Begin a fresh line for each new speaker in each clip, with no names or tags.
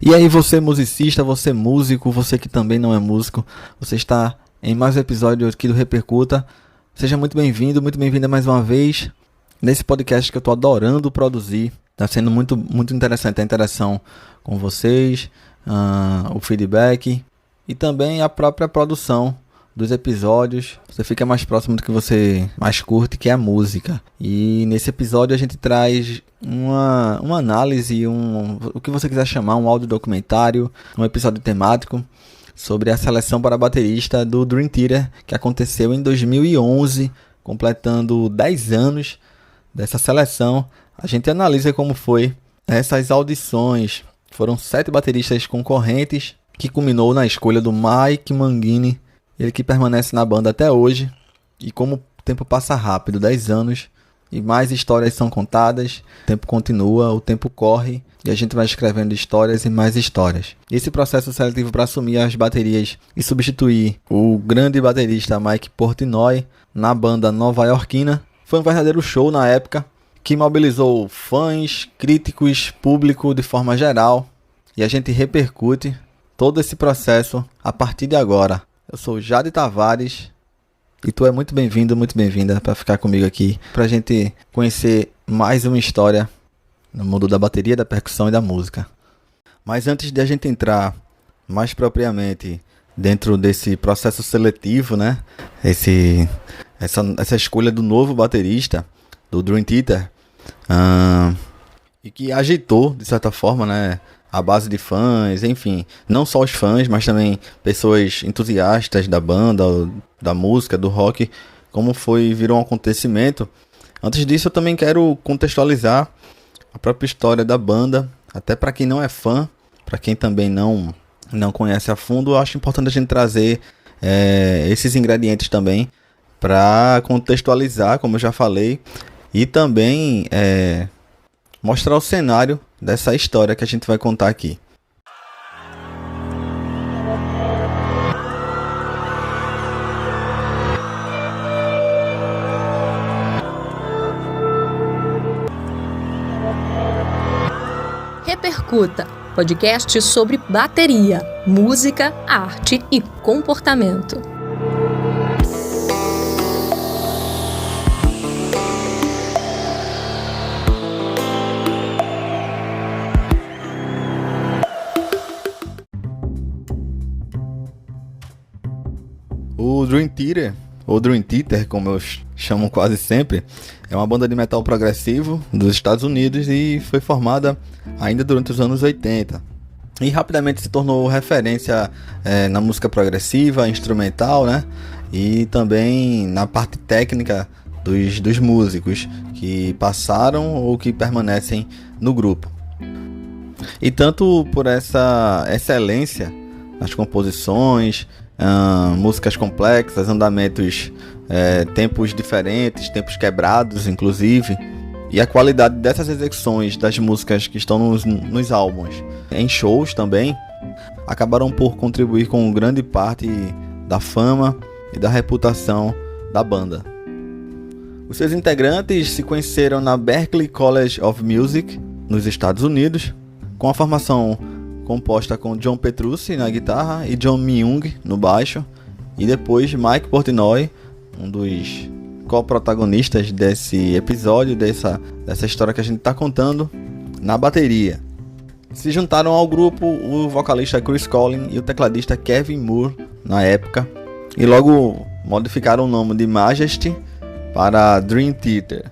E aí você musicista, você músico, você que também não é músico, você está em mais um episódio aqui do Repercuta. Seja muito bem-vindo, muito bem-vinda mais uma vez nesse podcast que eu estou adorando produzir. Está sendo muito interessante a interação com vocês, o feedback e também a própria produção dos episódios. Você fica mais próximo do que você mais curte, que é a música. E nesse episódio a gente traz uma análise, o que você quiser chamar, um áudio documentário, um episódio temático sobre a seleção para baterista do Dream Theater, que aconteceu em 2011, completando 10 anos dessa seleção. A gente analisa como foi essas audições. Foram 7 bateristas concorrentes, que culminou na escolha do Mike Mangini, ele que permanece na banda até hoje. E como o tempo passa rápido, 10 anos, e mais histórias são contadas, o tempo continua, o tempo corre, e a gente vai escrevendo histórias e mais histórias. Esse processo seletivo para assumir as baterias e substituir o grande baterista Mike Portnoy na banda nova-iorquina foi um verdadeiro show na época, que mobilizou fãs, críticos, público de forma geral, e a gente repercute todo esse processo a partir de agora. Eu sou o Jade Tavares e tu é muito bem-vindo, muito bem-vinda para ficar comigo aqui, para a gente conhecer mais uma história no mundo da bateria, da percussão e da música. Mas antes de a gente entrar mais propriamente dentro desse processo seletivo, né? Essa escolha do novo baterista do Dream Theater, e que agitou, de certa forma, né, a base de fãs, enfim, não só os fãs, mas também pessoas entusiastas da banda, da música, do rock, como virou um acontecimento. Antes disso, eu também quero contextualizar a própria história da banda, até para quem não é fã, para quem também não conhece a fundo. Eu acho importante a gente trazer esses ingredientes também, para contextualizar, como eu já falei, e também mostrar o cenário dessa história que a gente vai contar aqui.
Repercuta, podcast sobre bateria, música, arte e comportamento.
O Dream Theater, ou Dream Theater, como eu chamo quase sempre, é uma banda de metal progressivo dos Estados Unidos e foi formada ainda durante os anos 80. E rapidamente se tornou referência na música progressiva, instrumental, né? E também na parte técnica dos músicos que passaram ou que permanecem no grupo. E tanto por essa excelência nas composições, músicas complexas, andamentos, tempos diferentes, tempos quebrados inclusive, e a qualidade dessas execuções das músicas que estão nos álbuns, em shows também, acabaram por contribuir com grande parte da fama e da reputação da banda. Os seus integrantes se conheceram na Berklee College of Music, nos Estados Unidos, com a formação composta com John Petrucci na guitarra e John Myung no baixo, e depois Mike Portnoy, um dos co-protagonistas desse episódio, dessa história que a gente está contando, na bateria. Se juntaram ao grupo o vocalista Chris Collins e o tecladista Kevin Moore na época, e logo modificaram o nome de Majesty para Dream Theater.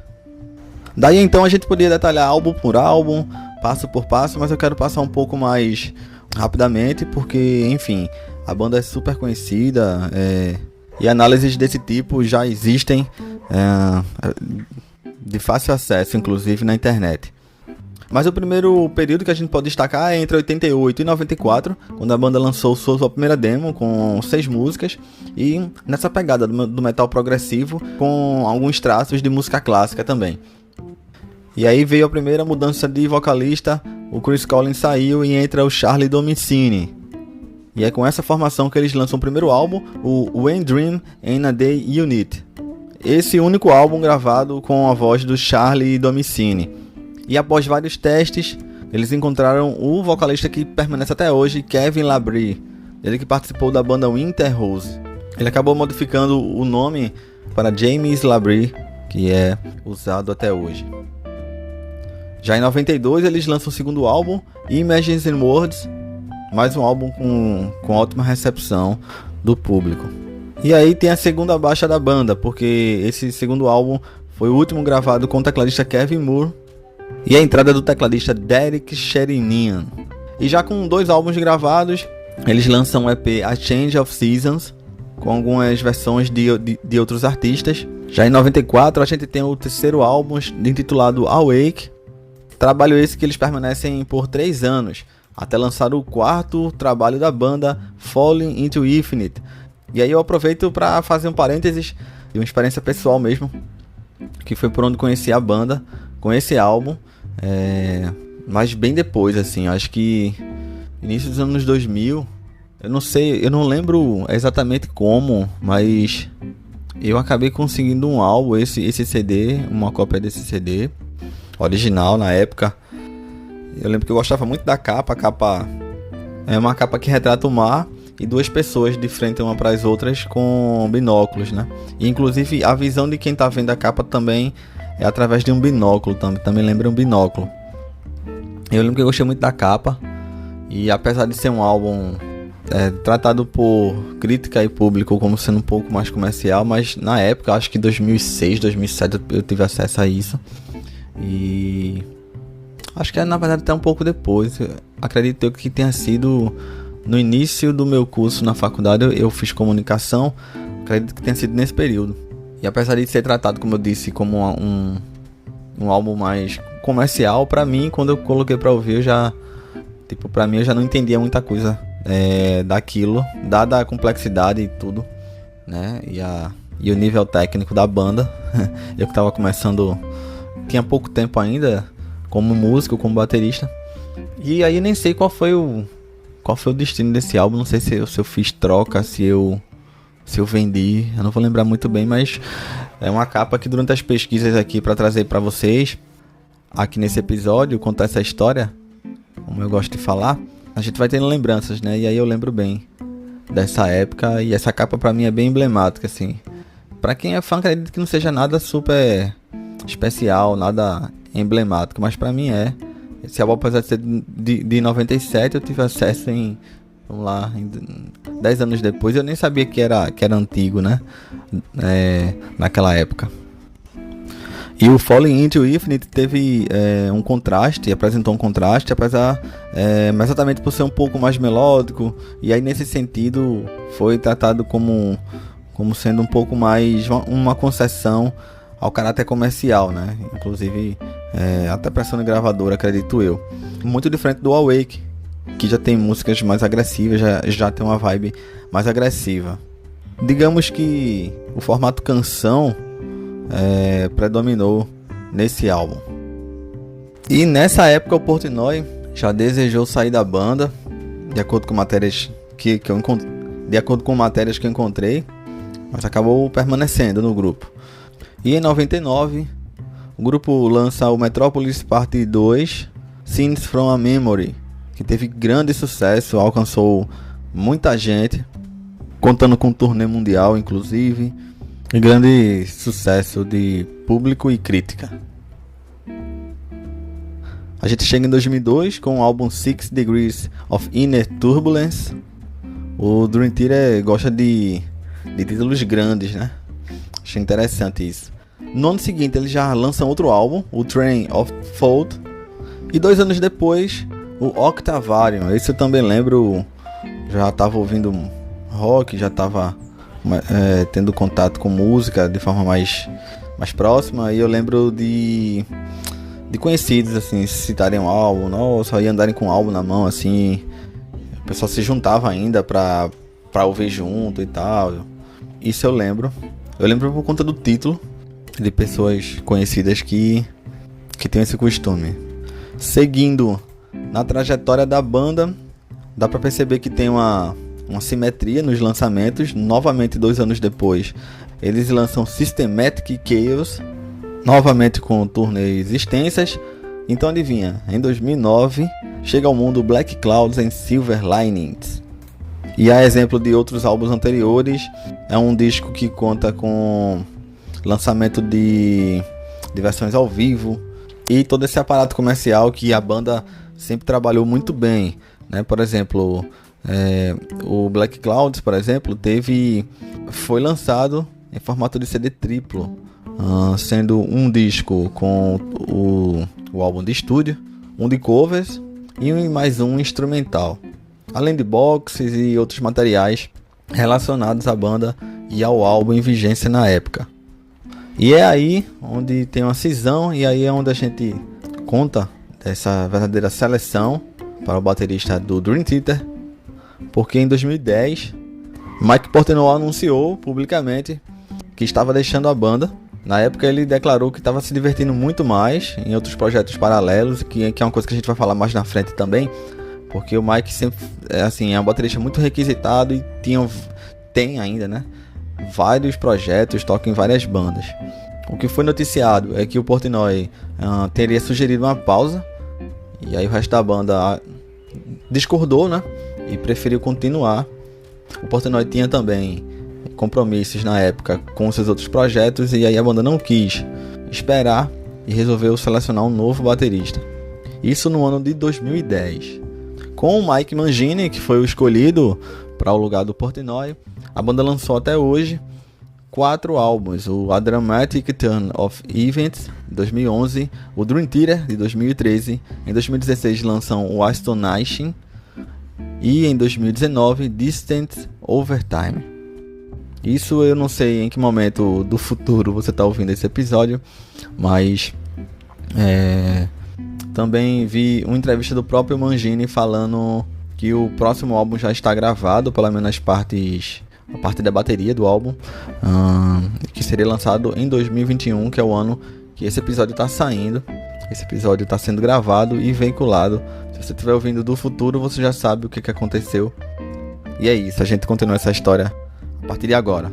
Daí então a gente podia detalhar álbum por álbum, passo por passo, mas eu quero passar um pouco mais rapidamente, porque, enfim, a banda é super conhecida, e análises desse tipo já existem de fácil acesso, inclusive na internet. Mas o primeiro período que a gente pode destacar é entre 88 e 94, quando a banda lançou sua primeira demo com 6 músicas, e nessa pegada do metal progressivo, com alguns traços de música clássica também. E aí veio a primeira mudança de vocalista, o Chris Collins saiu e entra o Charlie Domicini. E é com essa formação que eles lançam o primeiro álbum, o When Dream and a Day Unit. Esse único álbum gravado com a voz do Charlie Domicini. E após vários testes, eles encontraram o vocalista que permanece até hoje, Kevin Labrie, ele que participou da banda Winter Rose. Ele acabou modificando o nome para James Labrie, que é usado até hoje. Já em 92 eles lançam o segundo álbum, Images and Words, mais um álbum com ótima recepção do público. E aí tem a segunda baixa da banda, porque esse segundo álbum foi o último gravado com o tecladista Kevin Moore e a entrada do tecladista Derek Sherinian. E já com 2 álbuns gravados, eles lançam o EP A Change of Seasons, com algumas versões de outros artistas. Já em 94 a gente tem o terceiro álbum intitulado Awake, trabalho esse que eles permanecem por 3 anos, até lançar o quarto trabalho da banda, Falling into Infinite. E aí eu aproveito para fazer um parênteses de uma experiência pessoal mesmo, que foi por onde conheci a banda, com esse álbum, mas bem depois, assim, acho que início dos anos 2000, eu não sei, eu não lembro exatamente como, mas eu acabei conseguindo um álbum, esse CD, uma cópia desse CD, original na época. Eu lembro que eu gostava muito da capa, a capa é uma capa que retrata o mar e 2 pessoas de frente uma para as outras com binóculos, né? E inclusive a visão de quem tá vendo a capa também é através de um binóculo, também lembra um binóculo. Eu lembro que eu gostei muito da capa, e apesar de ser um álbum tratado por crítica e público como sendo um pouco mais comercial, mas na época, acho que 2006, 2007 eu tive acesso a isso, e acho que na verdade até um pouco depois, acredito eu que tenha sido no início do meu curso na faculdade. Eu fiz comunicação, acredito que tenha sido nesse período, e apesar de ser tratado, como eu disse, como um álbum mais comercial, pra mim, quando eu coloquei pra ouvir, pra mim eu já não entendia muita coisa daquilo, dada a complexidade e tudo, né, e o nível técnico da banda. Eu que tava começando, tinha pouco tempo ainda como músico, como baterista, e aí nem sei qual foi o destino desse álbum. Não sei se eu fiz troca, se eu vendi, eu não vou lembrar muito bem, mas é uma capa que durante as pesquisas aqui para trazer para vocês aqui nesse episódio, contar essa história, como eu gosto de falar, a gente vai tendo lembranças, né? E aí eu lembro bem dessa época, e essa capa pra mim é bem emblemática, assim. Pra quem é fã, acredito que não seja nada super especial, nada emblemático, mas pra mim é. Esse álbum, apesar de ser de 97, eu tive acesso em 10 anos depois. Eu nem sabia que era antigo, né? Naquela época. E o Falling into Infinite teve um contraste, apresentou um contraste, apesar exatamente por ser um pouco mais melódico, e aí nesse sentido foi tratado como sendo um pouco mais uma concessão ao caráter comercial, né? Inclusive até pressão de gravadora, acredito eu. Muito diferente do Awake, que já tem músicas mais agressivas, já tem uma vibe mais agressiva. Digamos que o formato canção predominou nesse álbum. E nessa época o Portnoy já desejou sair da banda, de acordo com matérias que eu encontrei, mas acabou permanecendo no grupo. E em 99 o grupo lança o Metropolis Parte 2, Scenes from a Memory, que teve grande sucesso, alcançou muita gente, contando com um turnê mundial, inclusive, e grande sucesso de público e crítica. A gente chega em 2002 com o álbum 6 Degrees of Inner Turbulence. O Dream Theater gosta de títulos grandes, né? Achei interessante isso. No ano seguinte eles já lançam outro álbum, o Train of Thought, e 2 anos depois o Octavarium. Esse eu também lembro, já estava ouvindo rock, já estava tendo contato com música de forma mais próxima, e eu lembro de conhecidos assim citarem um álbum, nossa, e andarem com um álbum na mão assim, o pessoal se juntava ainda pra ouvir junto e tal. Isso eu lembro por conta do título, de pessoas conhecidas que tem esse costume. Seguindo na trajetória da banda, dá pra perceber que tem uma simetria nos lançamentos. Novamente 2 anos depois eles lançam Systematic Chaos, novamente com turnês extensas, Então adivinha, em 2009 chega ao mundo Black Clouds and Silver Linings. E a exemplo de outros álbuns anteriores, é um disco que conta com lançamento de versões ao vivo e todo esse aparato comercial que a banda sempre trabalhou muito bem, né? Por exemplo, o Black Clouds, por exemplo, foi lançado em formato de CD triplo, sendo um disco com o álbum de estúdio, um de covers e mais um instrumental, além de boxes e outros materiais relacionados à banda e ao álbum em vigência na época. E é aí onde tem uma cisão, e aí é onde a gente conta dessa verdadeira seleção para o baterista do Dream Theater, porque em 2010 Mike Portnoy anunciou publicamente que estava deixando a banda. Na época ele declarou que estava se divertindo muito mais em outros projetos paralelos, que é uma coisa que a gente vai falar mais na frente também, porque o Mike sempre é um baterista muito requisitado e tem ainda, né, vários projetos, toca em várias bandas. O que foi noticiado é que o Portnoy teria sugerido uma pausa, e aí o resto da banda discordou, né, e preferiu continuar. O Portnoy tinha também compromissos na época com seus outros projetos, e aí a banda não quis esperar e resolveu selecionar um novo baterista. Isso no ano de 2010. Com o Mike Mangini, que foi o escolhido para o lugar do Portnoy, a banda lançou até hoje 4 álbuns: o A Dramatic Turn of Events, de 2011, o Dream Theater, de 2013, em 2016 lançam o Astonishing e em 2019 Distant Overtime. Isso eu não sei em que momento do futuro você está ouvindo esse episódio, mas também vi uma entrevista do próprio Mangini falando que o próximo álbum já está gravado, pelo menos a parte da bateria do álbum, que seria lançado em 2021, que é o ano que esse episódio está saindo. Esse episódio está sendo gravado e veiculado. Se você estiver ouvindo do futuro, você já sabe o que aconteceu. E é isso, a gente continua essa história a partir de agora.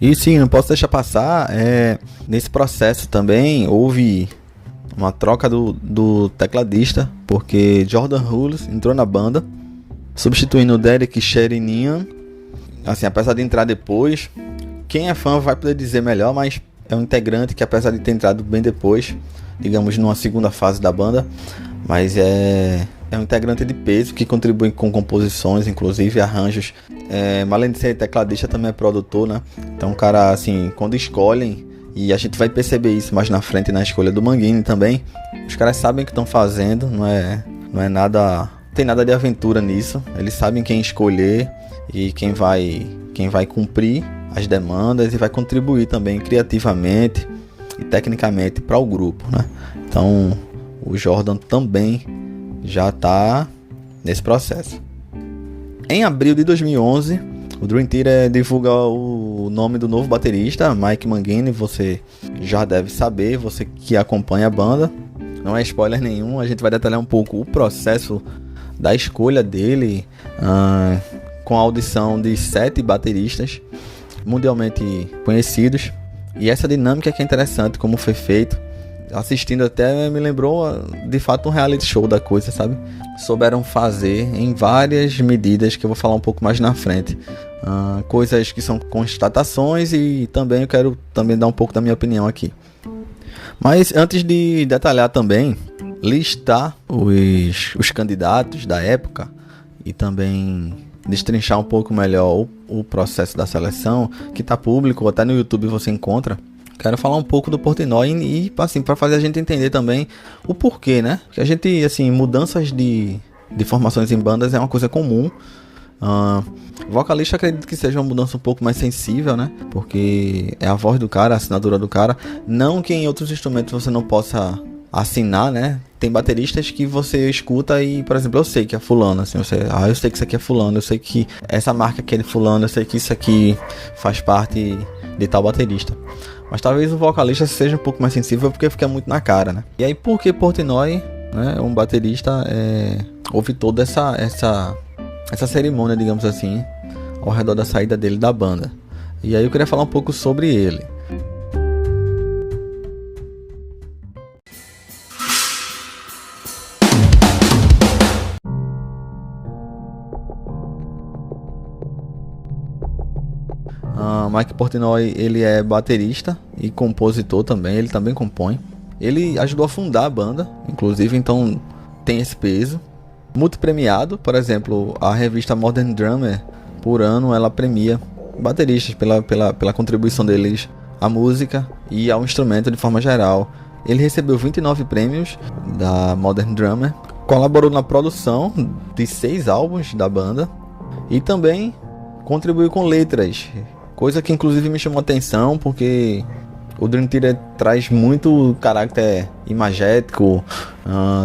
E sim, não posso deixar passar, nesse processo também houve uma troca do tecladista, porque Jordan Hulse entrou na banda, substituindo o Derek Sherinian. Assim, apesar de entrar depois, quem é fã vai poder dizer melhor, mas é um integrante que, apesar de ter entrado bem depois, digamos numa segunda fase da banda, mas é um integrante de peso que contribui com composições, inclusive arranjos. Além de ser tecladista, também é produtor, né? Então, cara, assim, quando escolhem, e a gente vai perceber isso mais na frente na escolha do Mangini também, os caras sabem o que estão fazendo, não é nada, não tem nada de aventura nisso. Eles sabem quem escolher e quem vai cumprir as demandas e vai contribuir também criativamente e tecnicamente para o grupo, né? Então, o Jordan também já está nesse processo. Em abril de 2011, o Dream Theater divulga o nome do novo baterista, Mike Mangini. Você já deve saber, você que acompanha a banda. Não é spoiler nenhum, a gente vai detalhar um pouco o processo da escolha dele, com a audição de 7 bateristas mundialmente conhecidos. E essa dinâmica que é interessante, como foi feito. Assistindo até me lembrou de fato um reality show da coisa, sabe? Souberam fazer em várias medidas que eu vou falar um pouco mais na frente. Coisas que são constatações, e também eu quero dar um pouco da minha opinião aqui. Mas antes de detalhar também, listar os candidatos da época e também destrinchar um pouco melhor o processo da seleção, que está público, até no YouTube você encontra. Quero falar um pouco do Portnoy e assim, para fazer a gente entender também o porquê, né? Porque a gente, assim, mudanças de formações em bandas é uma coisa comum. Vocalista, acredito que seja uma mudança um pouco mais sensível, né? Porque é a voz do cara, a assinatura do cara. Não que em outros instrumentos você não possa assinar, né? Tem bateristas que você escuta e, por exemplo, eu sei que é fulano, assim, eu sei que isso aqui é fulano, eu sei que essa marca aqui é de fulano, eu sei que isso aqui faz parte de tal baterista. Mas talvez o vocalista seja um pouco mais sensível porque fica muito na cara, né? E aí, por que Portnoy, né, um baterista, houve toda essa cerimônia, digamos assim, ao redor da saída dele da banda? E aí eu queria falar um pouco sobre ele. Mike Portnoy, ele é baterista e compositor também, ele também compõe. Ele ajudou a fundar a banda, inclusive, então tem esse peso. Muito premiado, por exemplo, a revista Modern Drummer, por ano, ela premia bateristas pela contribuição deles à música e ao instrumento de forma geral. Ele recebeu 29 prêmios da Modern Drummer, colaborou na produção de 6 álbuns da banda e também contribuiu com letras, coisa que inclusive me chamou a atenção, porque o Dream Theater traz muito caráter imagético,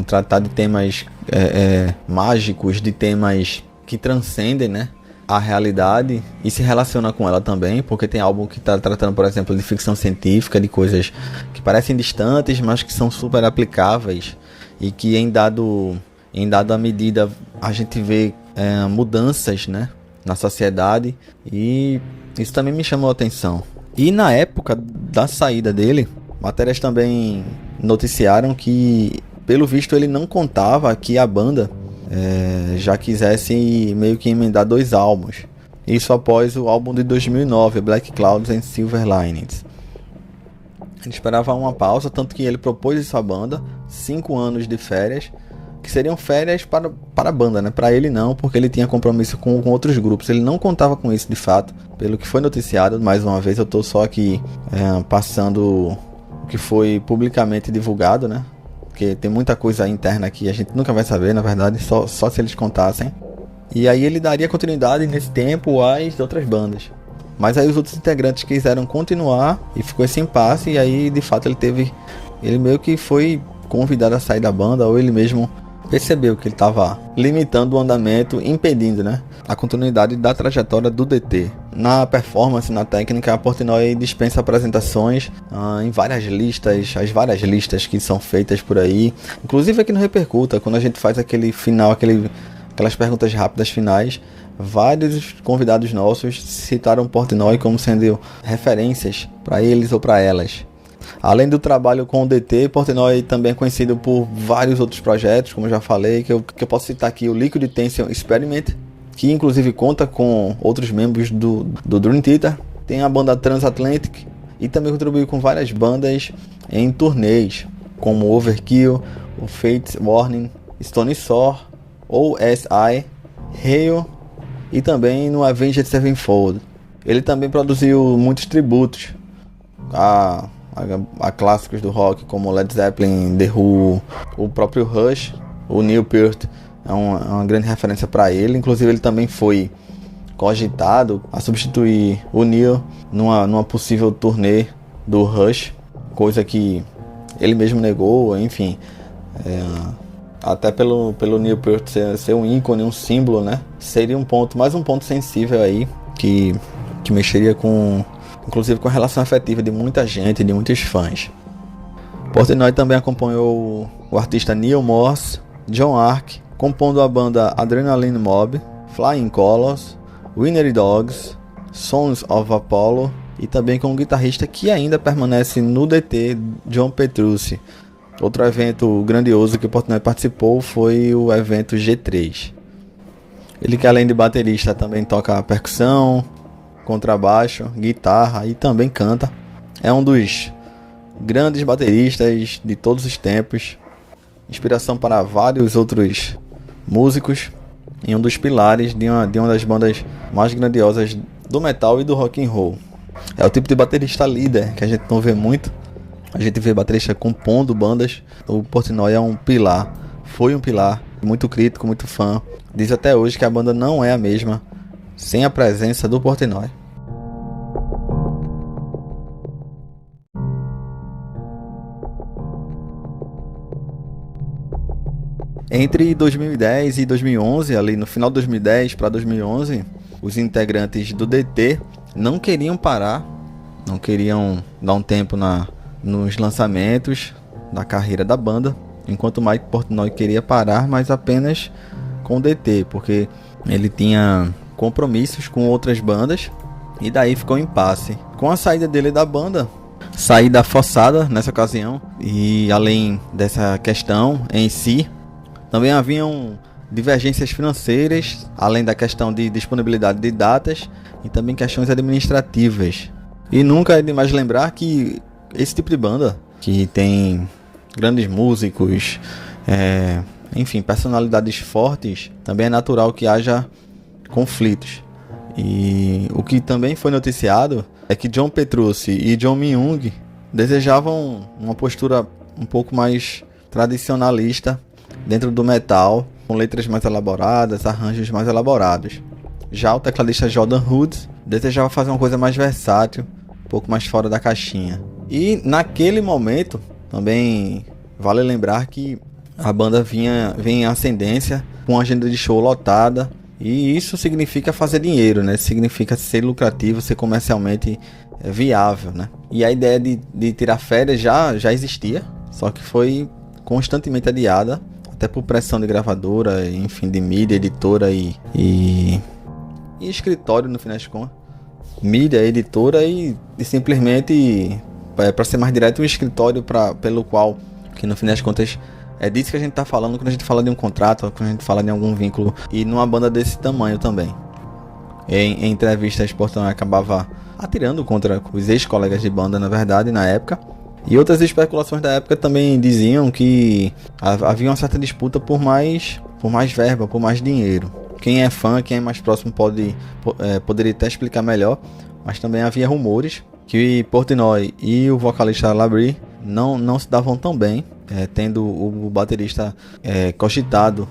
tratar de temas mágicos, de temas que transcendem, né, a realidade e se relaciona com ela também, porque tem álbum que está tratando, por exemplo, de ficção científica, de coisas que parecem distantes, mas que são super aplicáveis e que em dada medida a gente vê mudanças, né, na sociedade, e isso também me chamou a atenção. E na época da saída dele, matérias também noticiaram que, pelo visto, ele não contava que a banda já quisesse meio que emendar 2 álbuns. Isso após o álbum de 2009, Black Clouds and Silver Linings. Ele esperava uma pausa, tanto que ele propôs isso à banda, 5 anos de férias, que seriam férias para a banda, né? Para ele não, porque ele tinha compromisso com outros grupos. Ele não contava com isso de fato, pelo que foi noticiado. Mais uma vez, eu estou só aqui passando o que foi publicamente divulgado, né? Porque tem muita coisa interna aqui, a gente nunca vai saber, na verdade, só se eles contassem. E aí ele daria continuidade nesse tempo às outras bandas. Mas aí os outros integrantes quiseram continuar e ficou esse impasse, e aí de fato ele meio que foi convidado a sair da banda, ou ele mesmo percebeu que ele estava limitando o andamento, impedindo, né, a continuidade da trajetória do DT. Na performance, na técnica, a Portnoy dispensa apresentações em várias listas, as várias listas que são feitas por aí. Inclusive aqui no Repercuta, quando a gente faz aquele final, aquelas perguntas rápidas finais, vários convidados nossos citaram Portnoy como sendo referências para eles ou para elas. Além do trabalho com o DT, Portnoy também é conhecido por vários outros projetos, como eu já falei, que eu posso citar aqui o Liquid Tension Experiment, que inclusive conta com outros membros do Dream Theater. Tem a banda Transatlantic e também contribuiu com várias bandas em turnês, como Overkill, o Fates Warning, Stone Sour, OSI, Hail e também no Avenged Sevenfold. Ele também produziu muitos tributos a clássicos do rock como Led Zeppelin, The Who, o próprio Rush. O Neil Peart é uma grande referência para ele. Inclusive ele também foi cogitado a substituir o Neil numa possível turnê do Rush, coisa que ele mesmo negou. Enfim, até pelo Neil Peart ser um ícone, um símbolo, né, seria mais um ponto sensível aí que mexeria inclusive com a relação afetiva de muita gente, de muitos fãs. Portnoy também acompanhou o artista Neil Morse, John Ark, compondo a banda Adrenaline Mob, Flying Colours, Winery Dogs, Sons of Apollo, e também com um guitarrista que ainda permanece no DT, John Petrucci. Outro evento grandioso que o Portnoy participou foi o evento G3. Ele, que além de baterista, também toca percussão, contrabaixo, guitarra e também canta. É um dos grandes bateristas de todos os tempos, inspiração para vários outros músicos e um dos pilares de uma das bandas mais grandiosas do metal e do rock and roll. É o tipo de baterista líder que a gente não vê muito. A gente vê baterista compondo bandas. O Portnoy é um pilar, foi um pilar, muito crítico, muito fã. Diz até hoje que a banda não é a mesma sem a presença do Portnoy. Entre 2010 e 2011, ali no final de 2010 para 2011, os integrantes do DT não queriam parar, não queriam dar um tempo nos lançamentos da carreira da banda, enquanto Mike Portnoy queria parar, mas apenas com o DT, porque ele tinha compromissos com outras bandas E daí ficou um impasse. Com a saída dele da banda, saída forçada nessa ocasião, e além dessa questão em si, também haviam divergências financeiras, além da questão de disponibilidade de datas e também questões administrativas. E nunca é demais lembrar que esse tipo de banda, que tem grandes músicos, enfim, personalidades fortes, também é natural que haja conflitos. E o que também foi noticiado é que John Petrucci e John Myung desejavam uma postura um pouco mais tradicionalista dentro do metal, com letras mais elaboradas, arranjos mais elaborados. Já o tecladista Jordan Hood desejava fazer uma coisa mais versátil, um pouco mais fora da caixinha. E naquele momento, também vale lembrar que a banda vinha em ascendência, com uma agenda de show lotada, e isso significa fazer dinheiro, né? Significa ser lucrativo, ser comercialmente viável, né? E a ideia de tirar férias já existia, só que foi constantemente adiada, até por pressão de gravadora, enfim, de mídia, editora e escritório, no final das contas. Mídia, editora e simplesmente, para ser mais direto, um escritório pelo qual, que no fim das contas é disso que a gente tá falando quando a gente fala de um contrato, quando a gente fala de algum vínculo, e numa banda desse tamanho também. Em entrevistas, Portnoy acabava atirando contra os ex-colegas de banda, na verdade, na época. E outras especulações da época também diziam que havia uma certa disputa por mais verba, por mais dinheiro. Quem é fã, quem é mais próximo poderia até explicar melhor, mas também havia rumores que Portnoy e o vocalista Labrie não se davam tão bem, tendo o baterista cogitado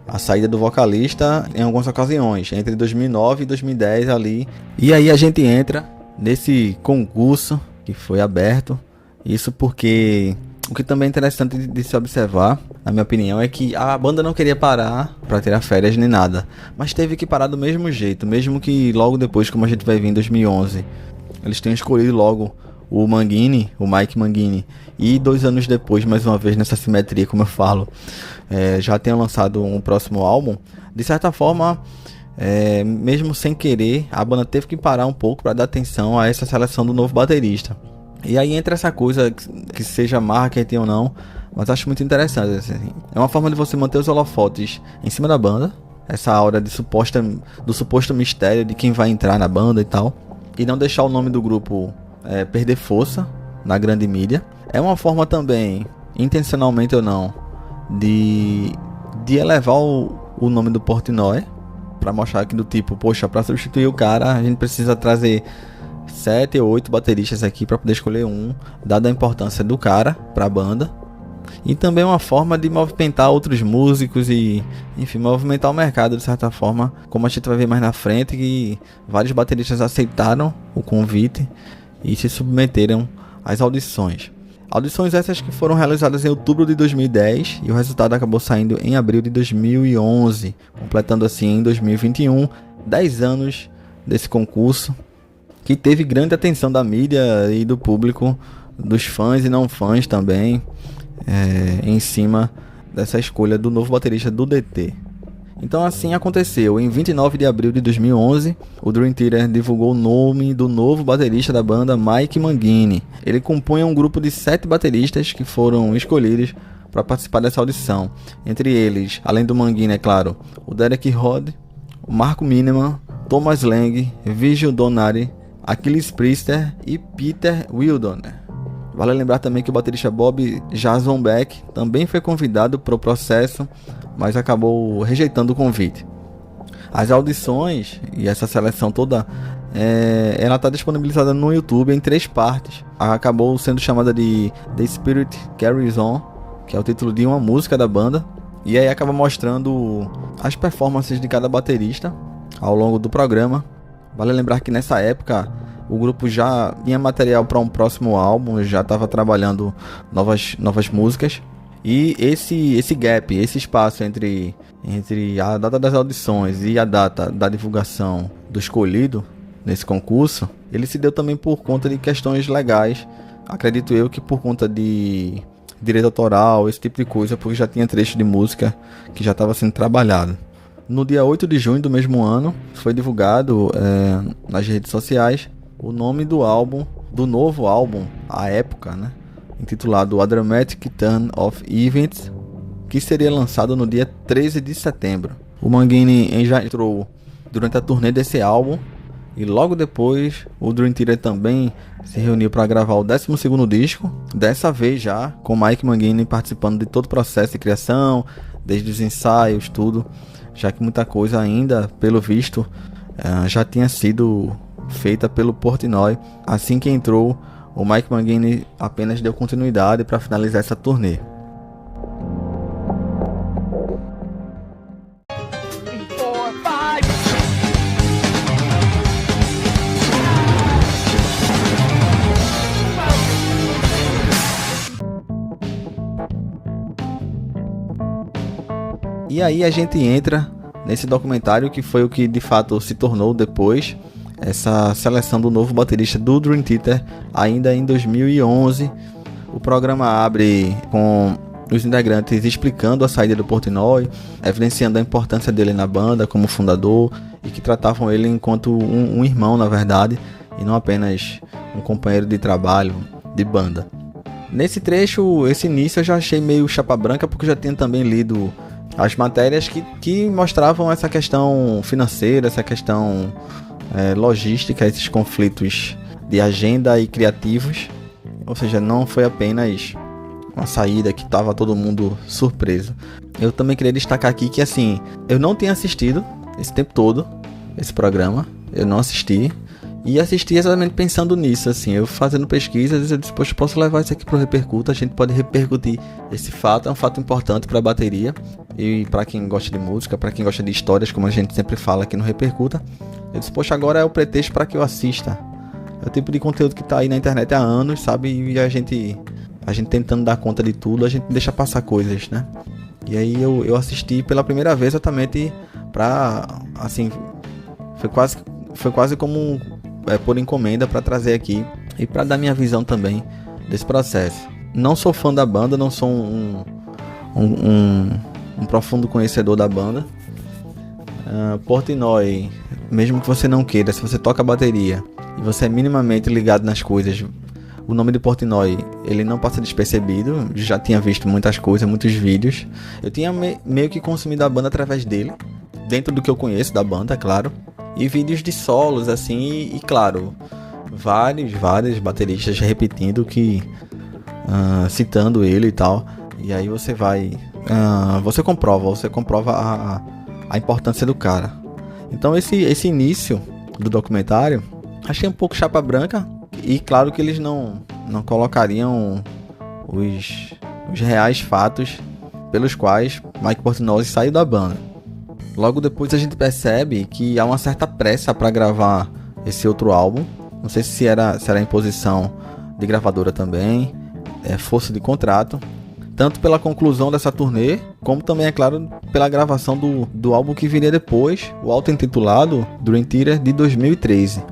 a saída do vocalista em algumas ocasiões, entre 2009 e 2010 ali. E aí a gente entra nesse concurso que foi aberto. Isso porque o que também é interessante de se observar, na minha opinião, é que a banda não queria parar para tirar férias nem nada, mas teve que parar do mesmo jeito, mesmo que logo depois, como a gente vai ver em 2011, eles tenham escolhido logo o Mike Mangini, e 2 anos depois, mais uma vez nessa simetria, como eu falo, já tenham lançado um próximo álbum. De certa forma, mesmo sem querer, a banda teve que parar um pouco para dar atenção a essa seleção do novo baterista. E aí entra essa coisa, que seja marketing ou não, mas acho muito interessante. Assim. É uma forma de você manter os holofotes em cima da banda, essa aura do suposto mistério de quem vai entrar na banda e tal, e não deixar o nome do grupo perder força na grande mídia. É uma forma também, intencionalmente ou não, de elevar o nome do Portnoy, para mostrar que do tipo, poxa, para substituir o cara, a gente precisa trazer 7 ou 8 bateristas aqui para poder escolher um, dada a importância do cara para a banda. E também uma forma de movimentar outros músicos e, enfim, movimentar o mercado de certa forma, como a gente vai ver mais na frente, que vários bateristas aceitaram o convite e se submeteram às audições. Audições essas que foram realizadas em outubro de 2010 e o resultado acabou saindo em abril de 2011, completando assim em 2021 10 anos desse concurso, que teve grande atenção da mídia e do público, dos fãs e não fãs também, em cima dessa escolha do novo baterista do DT. Então assim aconteceu. Em 29 de abril de 2011, o Dream Theater divulgou o nome do novo baterista da banda, Mike Mangini. Ele compunha um grupo de 7 bateristas que foram escolhidos para participar dessa audição. Entre eles, além do Mangini, é claro, o Derek Rod, o Marco Miniman, Thomas Lang, Vigil Donati, Achilles Priester e Peter Wildoner. Vale lembrar também que o baterista Bob Jason Beck também foi convidado para o processo, mas acabou rejeitando o convite. As audições e essa seleção toda, ela está disponibilizada no YouTube em 3 partes. Acabou sendo chamada de The Spirit Carries On, que é o título de uma música da banda, e aí acaba mostrando as performances de cada baterista ao longo do programa. Vale lembrar que nessa época o grupo já tinha material para um próximo álbum, já estava trabalhando novas músicas. E esse gap, esse espaço entre a data das audições e a data da divulgação do escolhido nesse concurso, ele se deu também por conta de questões legais. Acredito eu que por conta de direito autoral, esse tipo de coisa, porque já tinha trecho de música que já estava sendo trabalhado. No dia 8 de junho do mesmo ano, foi divulgado nas redes sociais o nome do novo álbum, à época, né? Intitulado A Dramatic Turn of Events, que seria lançado no dia 13 de setembro. O Mangini já entrou durante a turnê desse álbum, e logo depois o Dream Theater também se reuniu para gravar o 12º disco, dessa vez já com Mike Mangini participando de todo o processo de criação, desde os ensaios, tudo, já que muita coisa ainda, pelo visto, já tinha sido feita pelo Portnoy. Assim que entrou, o Mike Mangini apenas deu continuidade para finalizar essa turnê. E aí a gente entra nesse documentário que foi o que de fato se tornou depois essa seleção do novo baterista do Dream Theater, ainda em 2011. O programa abre com os integrantes explicando a saída do Portnoy, evidenciando a importância dele na banda como fundador, e que tratavam ele enquanto um irmão, na verdade, e não apenas um companheiro de trabalho, de banda. Nesse trecho, esse início eu já achei meio chapa branca, porque eu já tinha também lido as matérias que mostravam essa questão financeira, essa questão logística, esses conflitos de agenda e criativos. Ou seja, não foi apenas uma saída que estava todo mundo surpreso. Eu também queria destacar aqui que, assim, eu não tinha assistido esse tempo todo esse programa, eu não assisti, e assisti exatamente pensando nisso, assim, eu fazendo pesquisas, eu disse, poxa, posso levar isso aqui pro Repercuta, a gente pode repercutir esse fato, é um fato importante para a bateria, e para quem gosta de música, para quem gosta de histórias, como a gente sempre fala aqui no Repercuta. Eu disse, poxa, agora é o pretexto para que eu assista. É o tipo de conteúdo que tá aí na internet há anos, sabe, e a gente tentando dar conta de tudo, a gente deixa passar coisas, né? E aí eu assisti pela primeira vez exatamente pra, assim, foi quase como por encomenda para trazer aqui e para dar minha visão também desse processo. Não sou fã da banda, não sou um profundo conhecedor da banda. Portnoy, mesmo que você não queira, se você toca bateria e você é minimamente ligado nas coisas, o nome de Portnoy, ele não passa despercebido. Já tinha visto muitas coisas, muitos vídeos. Eu tinha meio que consumido a banda através dele, dentro do que eu conheço da banda, claro. E vídeos de solos, assim, e claro, vários bateristas repetindo citando ele e tal. E aí você vai, você comprova a importância do cara. Então esse início do documentário, achei um pouco chapa branca. E claro que eles não colocariam os reais fatos pelos quais Mike Portnoy saiu da banda. Logo depois a gente percebe que há uma certa pressa para gravar esse outro álbum. Não sei se era imposição de gravadora também, força de contrato. Tanto pela conclusão dessa turnê, como também, é claro, pela gravação do álbum que viria depois, o auto-intitulado Dream Theater de 2013.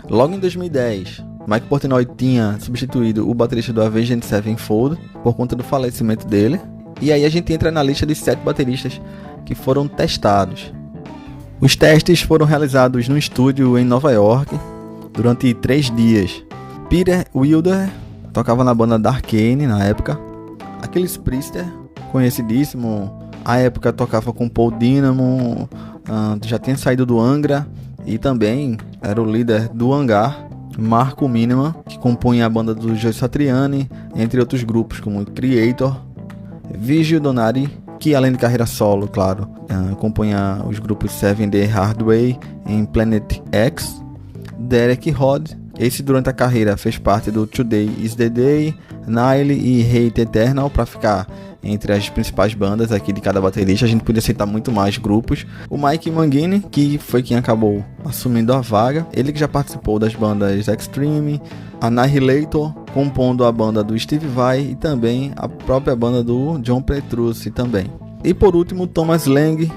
Logo em 2010, Mike Portnoy tinha substituído o baterista do Avenged Sevenfold por conta do falecimento dele. E aí a gente entra na lista de 7 bateristas que foram testados. Os testes foram realizados no estúdio em Nova York durante 3 dias. Peter Wilder tocava na banda Darkane na época. Achilles Priester, conhecidíssimo, à época tocava com Paul Dynamo, já tinha saído do Angra e também era o líder do Hangar. Marco Miniman, que compunha a banda do Joe Satriani, entre outros grupos como Creator. Vigil Donati, que além de carreira solo, claro, compunha os grupos Seven Day Hard Way em Planet X. Derek Rod, esse durante a carreira fez parte do Today Is The Day, Nile e Hate Eternal, para ficar entre as principais bandas aqui de cada baterista. A gente podia citar muito mais grupos. O Mike Mangini, que foi quem acabou assumindo a vaga, ele que já participou das bandas Extreme, Annihilator, compondo a banda do Steve Vai e também a própria banda do John Petrucci também. E por último, Thomas Lang,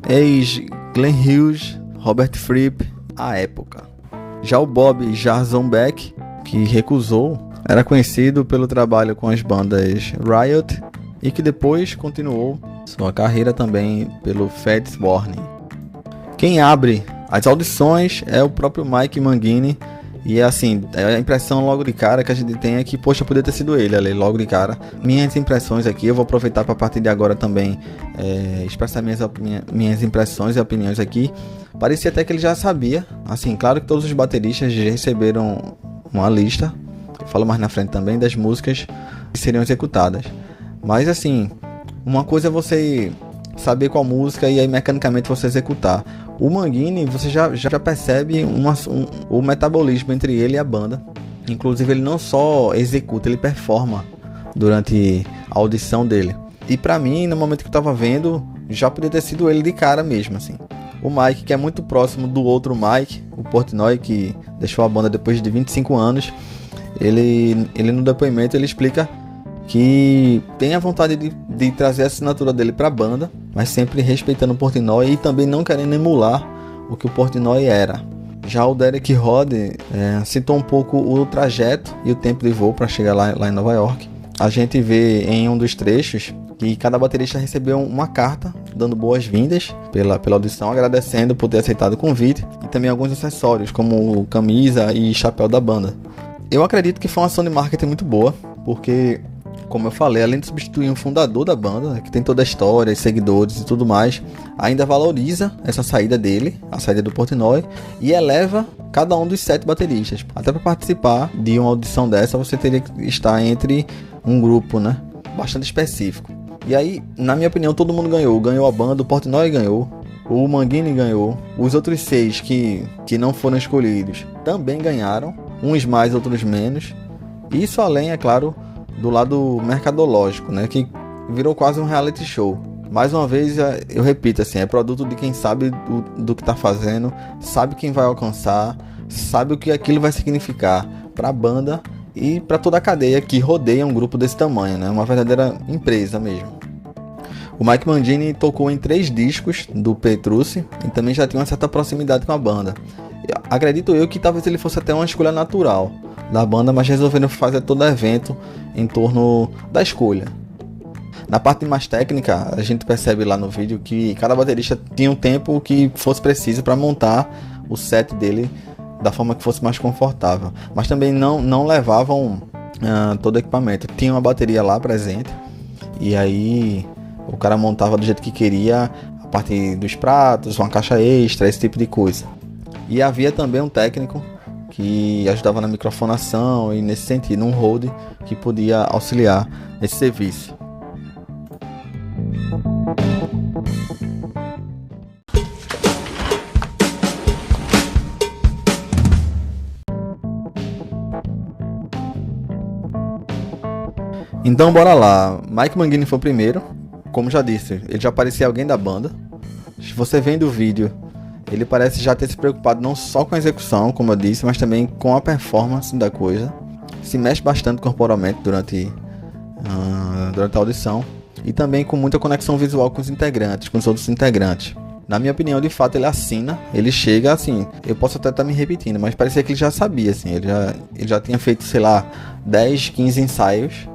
ex-Glenn Hughes, Robert Fripp, à época. Já o Bob Jarzon-Beck, que recusou, era conhecido pelo trabalho com as bandas Riot e que depois continuou sua carreira também pelo Fats Warning. Quem abre as audições é o próprio Mike Mangini. E assim, a impressão logo de cara que a gente tem é que, poxa, poderia ter sido ele ali, logo de cara. Minhas impressões aqui, eu vou aproveitar para a partir de agora também expressar minhas impressões e opiniões aqui. Parecia até que ele já sabia. Assim, claro que todos os bateristas já receberam uma lista, eu falo mais na frente também, das músicas que seriam executadas. Mas assim, uma coisa é você saber qual música e aí mecanicamente você executar. O Mangini, você já percebe o metabolismo entre ele e a banda. Inclusive ele não só executa, ele performa durante a audição dele. E pra mim, no momento que eu tava vendo, já podia ter sido ele de cara mesmo, assim. O Mike, que é muito próximo do outro Mike, o Portnoy, que deixou a banda depois de 25 anos, ele no depoimento ele explica que tem a vontade de trazer a assinatura dele para a banda, mas sempre respeitando o Portnoy e também não querendo emular o que o Portnoy era. Já o Derek Rod citou um pouco o trajeto e o tempo de voo para chegar lá em Nova York. A gente vê em um dos trechos que cada baterista recebeu uma carta dando boas-vindas pela audição, agradecendo por ter aceitado o convite, e também alguns acessórios como camisa e chapéu da banda. Eu acredito que foi uma ação de marketing muito boa, porque, como eu falei, além de substituir um fundador da banda, que tem toda a história, seguidores e tudo mais, ainda valoriza essa saída dele, a saída do Portnoy, e eleva cada um dos 7 bateristas. Até para participar de uma audição dessa, você teria que estar entre um grupo, né, bastante específico. E aí, na minha opinião, todo mundo ganhou. Ganhou a banda, o Portnoy ganhou, o Mangini ganhou, os outros 6 que não foram escolhidos também ganharam, uns mais, outros menos. Isso além, é claro, do lado mercadológico, né, que virou quase um reality show. Mais uma vez, eu repito, assim, é produto de quem sabe do que está fazendo, sabe quem vai alcançar, sabe o que aquilo vai significar para a banda e para toda a cadeia que rodeia um grupo desse tamanho, né, uma verdadeira empresa mesmo. O Mike Mangini tocou em 3 discos do Petrucci e também já tinha uma certa proximidade com a banda. Acredito eu que talvez ele fosse até uma escolha natural da banda, mas resolveram fazer todo o evento em torno da escolha. Na parte mais técnica, a gente percebe lá no vídeo que cada baterista tinha um tempo que fosse preciso para montar o set dele da forma que fosse mais confortável, mas também não levavam todo o equipamento. Tinha uma bateria lá presente e aí o cara montava do jeito que queria, a parte dos pratos, uma caixa extra, esse tipo de coisa. E havia também um técnico que ajudava na microfonação e nesse sentido, um hold que podia auxiliar nesse serviço. Então bora lá, Mike Mangini foi o primeiro. Como já disse, ele já parecia alguém da banda. Se você vendo o vídeo, ele parece já ter se preocupado não só com a execução, como eu disse, mas também com a performance da coisa. Se mexe bastante corporalmente durante a audição. E também com muita conexão visual com os integrantes, com os outros integrantes. Na minha opinião, de fato, ele assina, ele chega assim, eu posso até estar me repetindo, mas parecia que ele já sabia, assim, ele já tinha feito, sei lá, 10, 15 ensaios.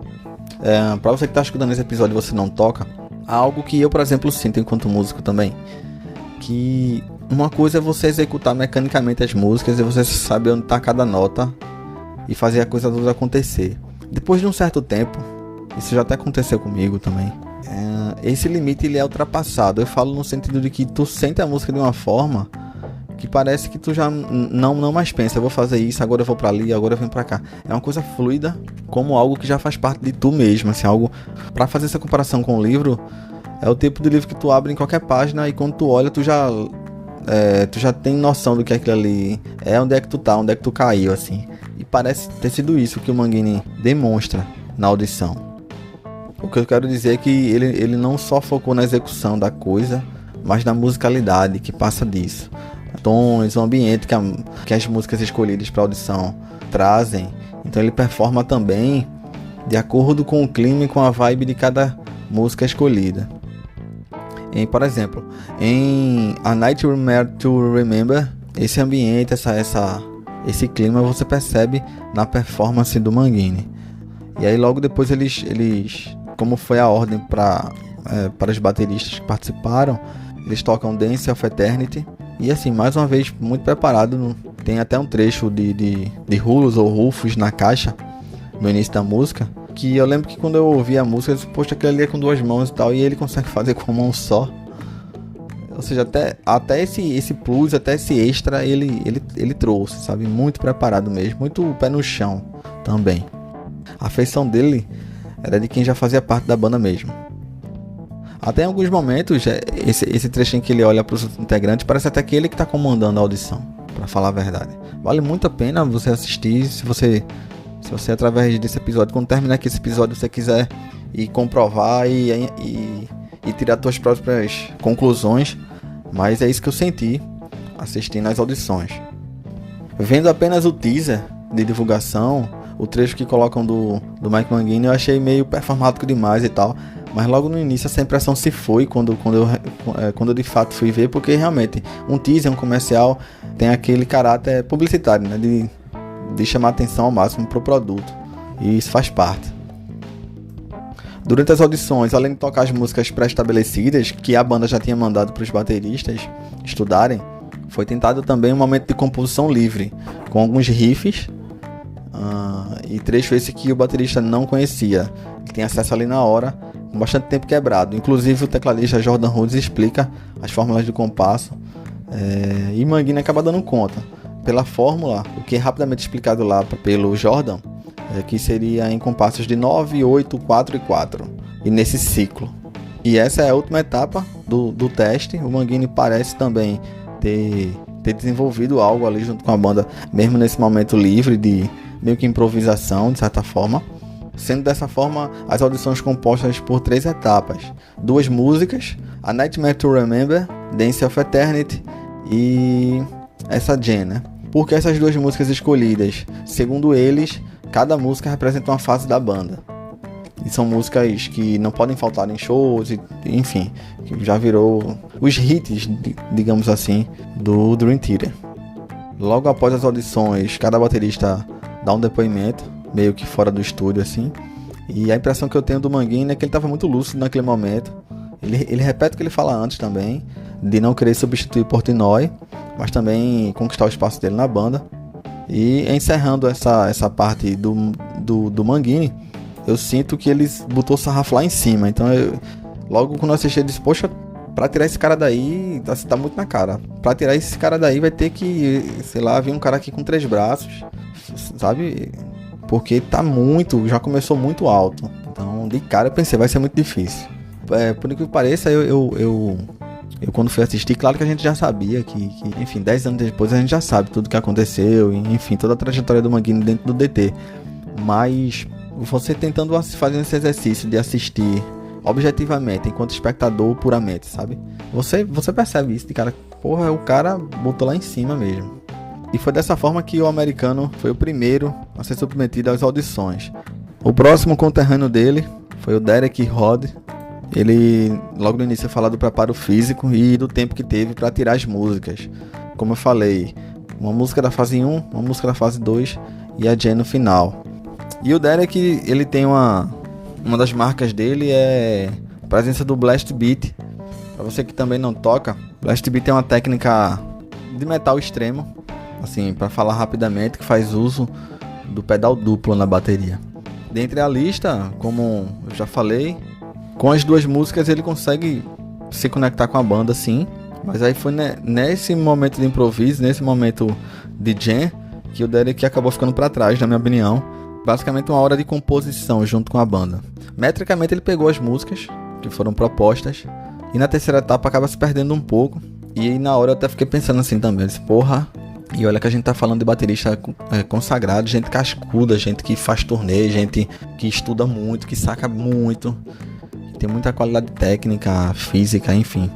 Pra você que está escutando esse episódio e você não toca, há algo que eu, por exemplo, sinto enquanto músico também, que uma coisa é você executar mecanicamente as músicas e você saber onde está cada nota e fazer a coisa toda acontecer. Depois de um certo tempo, isso já até aconteceu comigo também, esse limite ele é ultrapassado. Eu falo no sentido de que tu sente a música de uma forma que parece que tu já não mais pensa, eu vou fazer isso, agora eu vou pra ali, agora eu venho pra cá. É uma coisa fluida, como algo que já faz parte de tu mesmo, assim, algo... Pra fazer essa comparação com o livro, é o tipo de livro que tu abre em qualquer página e quando tu olha, tu já tem noção do que é aquilo ali é, onde é que tu tá, onde é que tu caiu, assim. E parece ter sido isso que o Mangini demonstra na audição. O que eu quero dizer é que ele não só focou na execução da coisa, mas na musicalidade que passa disso. Tons, o ambiente que as músicas escolhidas para audição trazem. Então ele performa também de acordo com o clima e com a vibe de cada música escolhida. Por exemplo, em A Night to Remember, esse ambiente, esse clima você percebe na performance do Mangini. E aí logo depois eles como foi a ordem para para os bateristas que participaram. Eles tocam Dance of Eternity. E assim, mais uma vez, muito preparado. Tem até um trecho de Rulos ou Rufus na caixa, no início da música, que eu lembro que quando eu ouvi a música, eu disse, poxa, aquele ali é com 2 mãos e tal, e ele consegue fazer com uma mão só. Ou seja, até esse plus, até esse extra, ele trouxe, sabe? Muito preparado mesmo, muito pé no chão também. A feição dele era de quem já fazia parte da banda mesmo. Até em alguns momentos, esse trechinho que ele olha para os integrantes, parece até que ele que está comandando a audição, para falar a verdade. Vale muito a pena você assistir, se você através desse episódio, quando terminar aqui esse episódio, você quiser ir comprovar e tirar suas próprias conclusões. Mas é isso que eu senti assistindo às audições. Vendo apenas o teaser de divulgação, o trecho que colocam do Mike Mangini, eu achei meio performático demais e tal. Mas logo no início essa impressão se foi quando eu de fato fui ver, porque realmente um teaser, um comercial, tem aquele caráter publicitário, né, de chamar atenção ao máximo para o produto. E isso faz parte. Durante as audições, além de tocar as músicas pré-estabelecidas, que a banda já tinha mandado para os bateristas estudarem, foi tentado também um momento de composição livre, com alguns riffs e trecho esse que o baterista não conhecia, que tem acesso ali na hora, com bastante tempo quebrado. Inclusive o tecladista Jordan Rhodes explica as fórmulas do compasso, e Mangini acaba dando conta. Pela fórmula, o que é rapidamente explicado lá pelo Jordan, que seria em compassos de 9, 8, 4 e 4, e nesse ciclo. E essa é a última etapa do teste. O Mangini parece também ter desenvolvido algo ali junto com a banda, mesmo nesse momento livre de meio que improvisação, de certa forma. Sendo dessa forma, as audições compostas por 3 etapas: 2 músicas, A Nightmare to Remember, Dance of Eternity e essa Jam, né? Porque essas 2 músicas escolhidas, segundo eles, cada música representa uma fase da banda. E são músicas que não podem faltar em shows, enfim, que já virou os hits, digamos assim, do Dream Theater. Logo após as audições, cada baterista dá um depoimento, meio que fora do estúdio, assim. E a impressão que eu tenho do Mangini é que ele estava muito lúcido naquele momento. Ele repete o que ele fala antes também, de não querer substituir Portnoy, mas também conquistar o espaço dele na banda. E encerrando essa parte do Mangini, eu sinto que ele botou o sarrafo lá em cima. Então, logo quando eu assisti, eu disse, poxa, pra tirar esse cara daí, tá muito na cara. Pra tirar esse cara daí vai ter que, sei lá, vir um cara aqui com 3 braços, sabe? Porque já começou muito alto. Então, de cara eu pensei, vai ser muito difícil. Por incrível que pareça, eu quando fui assistir, claro que a gente já sabia que, enfim, 10 anos depois a gente já sabe tudo que aconteceu, enfim, toda a trajetória do Mangini dentro do DT. Mas você tentando fazer esse exercício de assistir objetivamente, enquanto espectador puramente, sabe? Você percebe isso de cara, porra, o cara botou lá em cima mesmo. E foi dessa forma que o americano foi o primeiro a ser submetido às audições. O próximo conterrâneo dele foi o Derek Rod. Ele, logo no início, fala do preparo físico e do tempo que teve para tirar as músicas. Como eu falei, uma música da fase 1, uma música da fase 2 e a Jam no final. E o Derek, ele tem uma das marcas dele é a presença do Blast Beat. Para você que também não toca, Blast Beat é uma técnica de metal extremo, assim, para falar rapidamente, que faz uso do pedal duplo na bateria. Dentre a lista, como eu já falei, com as 2 músicas ele consegue se conectar com a banda, sim. Mas aí foi nesse momento de improviso, nesse momento de jam, que o Derek acabou ficando para trás, na minha opinião. Basicamente uma hora de composição junto com a banda. Metricamente ele pegou as músicas que foram propostas, e na terceira etapa acaba se perdendo um pouco. E aí na hora eu até fiquei pensando assim também, disse, porra, e olha que a gente tá falando de baterista consagrado, gente cascuda, gente que faz turnê, gente que estuda muito, que saca muito, tem muita qualidade técnica, física, enfim.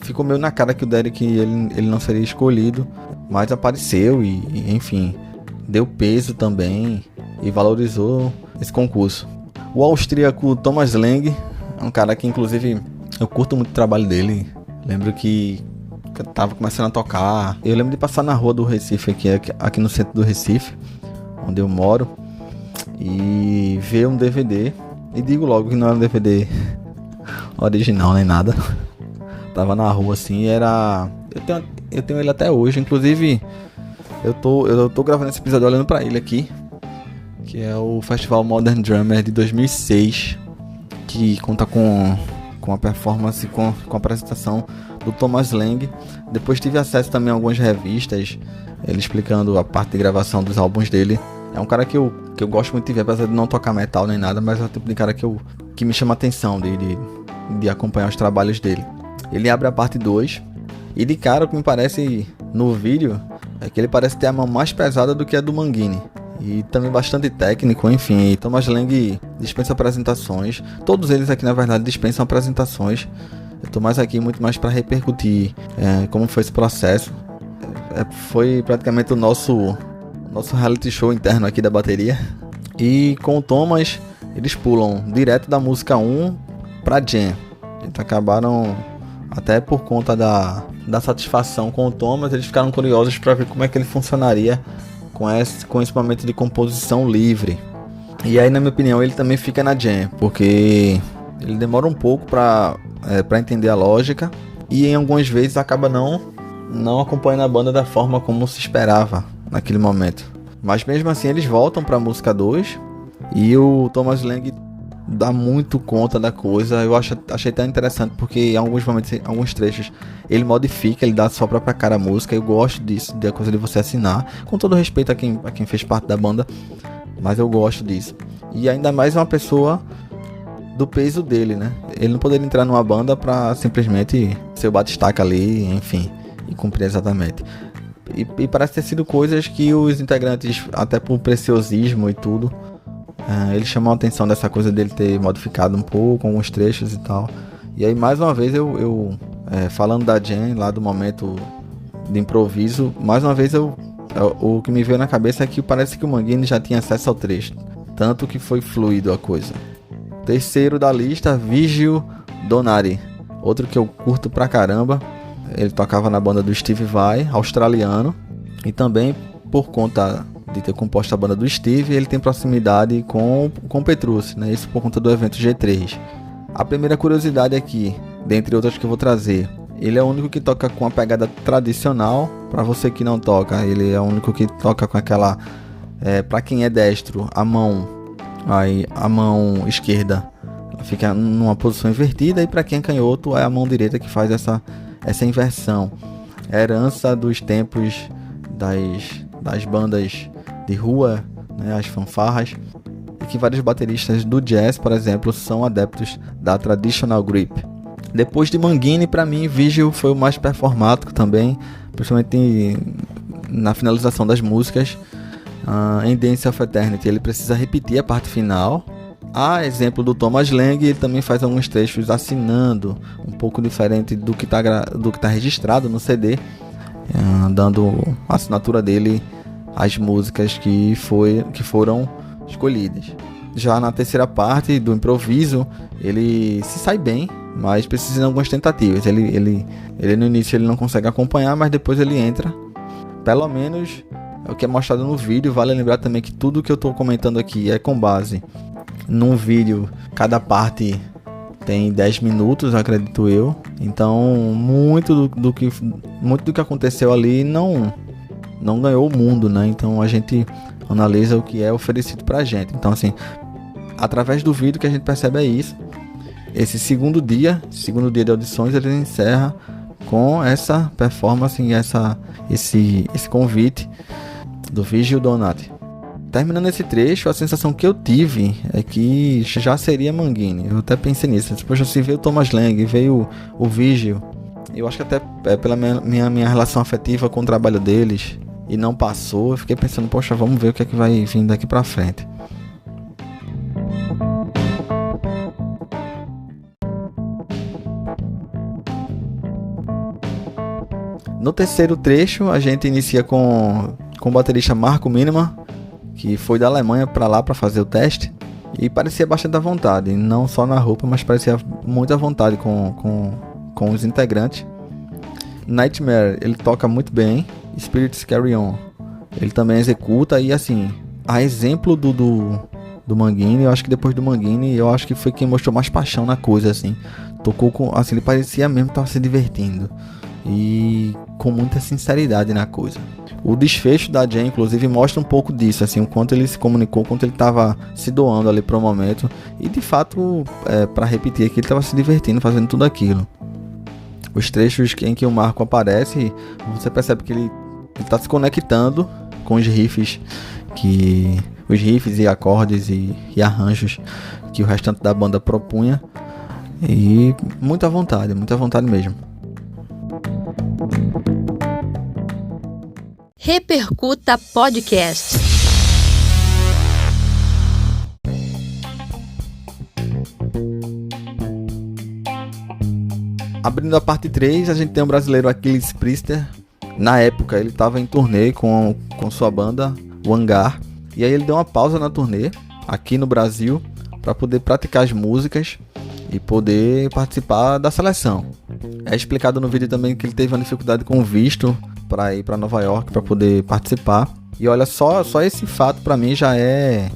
Ficou meio na cara que o Derek ele não seria escolhido, mas apareceu e enfim, deu peso também e valorizou esse concurso. O austríaco Thomas Lang é um cara que, inclusive, eu curto muito o trabalho dele. Lembro que eu tava começando a tocar. Eu lembro de passar na rua do Recife, aqui no centro do Recife, onde eu moro, e ver um DVD E digo logo que não era um DVD original nem nada. Tava na rua assim, era... Eu tenho ele até hoje, inclusive eu tô gravando esse episódio olhando pra ele aqui, que é o Festival Modern Drummer de 2006, que conta com a performance, com a apresentação do Thomas Lang. Depois tive acesso também a algumas revistas, ele explicando a parte de gravação dos álbuns dele. É um cara que eu gosto muito de ver, apesar de não tocar metal nem nada, mas é o tipo de cara que me chama a atenção de acompanhar os trabalhos dele. Ele abre a parte 2, e de cara o que me parece no vídeo é que ele parece ter a mão mais pesada do que a do Mangini. E também bastante técnico, enfim. E Thomas Lang dispensa apresentações. Todos eles aqui na verdade dispensam apresentações. Eu tô mais aqui muito mais para repercutir como foi esse processo. Foi praticamente o nosso reality show interno aqui da bateria. E com o Thomas, eles pulam direto da música 1 pra Jam. Eles acabaram, até por conta da satisfação com o Thomas, eles ficaram curiosos para ver como é que ele funcionaria com esse momento de composição livre. E aí, na minha opinião, ele também fica na Jam, porque ele demora um pouco para entender a lógica, e em algumas vezes acaba não acompanhando a banda da forma como se esperava naquele momento. Mas mesmo assim eles voltam para a música 2 e o Thomas Lang dá muito conta da coisa. Eu achei tão interessante porque em alguns momentos, em alguns trechos, ele modifica, ele dá a sua própria cara à música. Eu gosto disso, da coisa de você assinar, com todo respeito a quem fez parte da banda, mas eu gosto disso. E ainda mais uma pessoa do peso dele, né? Ele não poderia entrar numa banda pra simplesmente ser o batistaca ali, enfim, e cumprir exatamente. E parece ter sido coisas que os integrantes, até por preciosismo e tudo, eles chamam a atenção dessa coisa dele ter modificado um pouco alguns trechos e tal. E aí mais uma vez eu falando da Jam lá do momento de improviso, mais uma vez o que me veio na cabeça é que parece que o Mangini já tinha acesso ao trecho, tanto que foi fluido a coisa. Terceiro da lista, Virgil Donati, outro que eu curto pra caramba. Ele tocava na banda do Steve Vai, australiano, e também por conta de ter composto a banda do Steve, ele tem proximidade com o Petrucci, né? Isso por conta do evento G3. A primeira curiosidade aqui, dentre outras que eu vou trazer, ele é o único que toca com a pegada tradicional. Para você que não toca, ele é o único que toca com aquela, para quem é destro, a mão esquerda fica numa posição invertida, e para quem é canhoto é a mão direita que faz essa inversão. Herança dos tempos das bandas de rua, né, as fanfarras, e que vários bateristas do jazz, por exemplo, são adeptos da traditional grip. Depois de Mangini, para mim, Virgil foi o mais performático também, principalmente na finalização das músicas. Em Dance of Eternity ele precisa repetir a parte final. A exemplo do Thomas Lang, ele também faz alguns trechos assinando, um pouco diferente do que tá registrado no CD, dando a assinatura dele às músicas que foram escolhidas. Já na terceira parte do improviso, ele se sai bem, mas precisa de algumas tentativas. Ele no início ele não consegue acompanhar, mas depois ele entra. Pelo menos é o que é mostrado no vídeo. Vale lembrar também que tudo que eu estou comentando aqui é com base num vídeo. Cada parte tem 10 minutos, acredito eu. Então muito do que aconteceu ali não ganhou o mundo, né? Então a gente analisa o que é oferecido pra gente. Então assim, através do vídeo que a gente percebe é isso. Esse segundo dia de audições, ele encerra com essa performance e esse convite do Virgil Donati. Terminando esse trecho, a sensação que eu tive é que já seria Mangini. Eu até pensei nisso. Depois se veio o Thomas Lang, veio o Virgil. Eu acho que até pela minha relação afetiva com o trabalho deles, e não passou, eu fiquei pensando, poxa, vamos ver o que é que vai vir daqui pra frente. No terceiro trecho, a gente inicia com o baterista Marco Miniman, que foi da Alemanha para lá para fazer o teste, e parecia bastante à vontade, não só na roupa, mas parecia muito à vontade com os integrantes. Nightmare, ele toca muito bem. Spirits Carry On, ele também executa, e assim, a exemplo do Manguini. Eu acho que depois do Manguini, eu acho que foi quem mostrou mais paixão na coisa, assim. Tocou com, assim, ele parecia mesmo que tava se divertindo. E com muita sinceridade na coisa. O desfecho da Jam, inclusive, mostra um pouco disso, assim, o quanto ele se comunicou, o quanto ele estava se doando ali para o momento. E, de fato, para repetir aqui, ele estava se divertindo, fazendo tudo aquilo. Os trechos em que o Marco aparece, você percebe que ele está se conectando com os riffs, os riffs e acordes e arranjos que o restante da banda propunha. E muita vontade mesmo.
Repercuta Podcast.
Abrindo a parte 3, a gente tem o brasileiro Aquiles Priester. Na época ele estava em turnê com sua banda, o Hangar. E aí ele deu uma pausa na turnê aqui no Brasil para poder praticar as músicas e poder participar da seleção. É explicado no vídeo também que ele teve uma dificuldade com o visto para ir para Nova York para poder participar. E olha, só esse fato para mim já é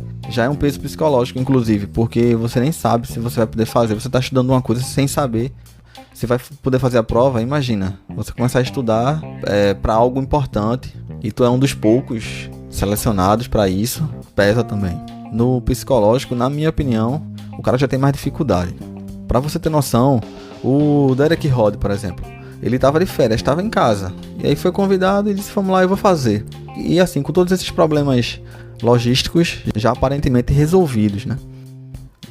um peso psicológico, inclusive, porque você nem sabe se você vai poder fazer. Você está estudando uma coisa sem saber se vai poder fazer a prova. Imagina, você começar a estudar para algo importante e tu é um dos poucos selecionados para isso. Pesa também. No psicológico, na minha opinião, o cara já tem mais dificuldade. Para você ter noção, o Derek Rod, por exemplo, ele estava de férias, estava em casa. E aí foi convidado e disse, vamos lá, eu vou fazer. E assim, com todos esses problemas logísticos já aparentemente resolvidos, né?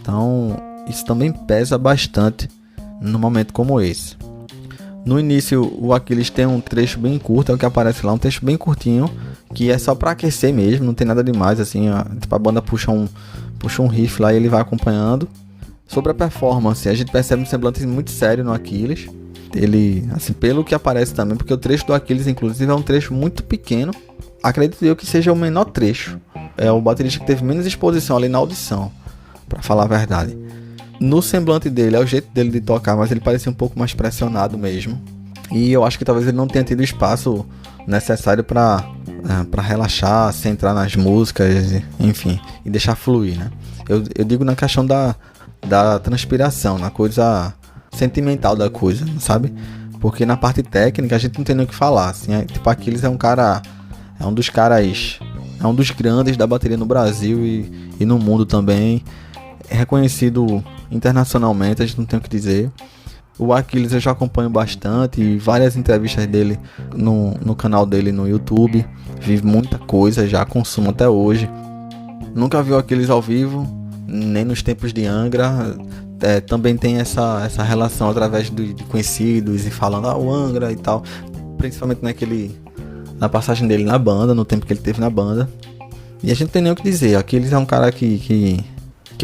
Então, isso também pesa bastante num momento como esse. No início, o Aquiles tem um trecho bem curto, é o que aparece lá, um trecho bem curtinho, que é só para aquecer mesmo, não tem nada demais, assim, tipo, a banda puxa um riff lá e ele vai acompanhando. Sobre a performance, a gente percebe um semblante muito sério no Aquiles. Ele, assim, pelo que aparece também, porque o trecho do Aquiles, inclusive, é um trecho muito pequeno. Acredito eu que seja o menor trecho. É o baterista que teve menos exposição ali na audição, pra falar a verdade. No semblante dele, é o jeito dele de tocar, mas ele parecia um pouco mais pressionado mesmo. E eu acho que talvez ele não tenha tido espaço necessário pra relaxar, centrar nas músicas, enfim, e deixar fluir, né? Eu digo na questão da transpiração, na coisa sentimental da coisa, sabe? Porque na parte técnica a gente não tem nem o que falar, assim, tipo, Aquiles é um dos caras, é um dos grandes da bateria no Brasil e no mundo também, é reconhecido internacionalmente, a gente não tem o que dizer. O Aquiles eu já acompanho bastante, várias entrevistas dele no canal dele no YouTube, vi muita coisa, já consumo até hoje. Nunca vi o Aquiles ao vivo, nem nos tempos de Angra. Também tem essa relação através de conhecidos e falando o Angra e tal, principalmente na passagem dele na banda, no tempo que ele teve na banda. E a gente não tem nem o que dizer, Aquiles é um cara que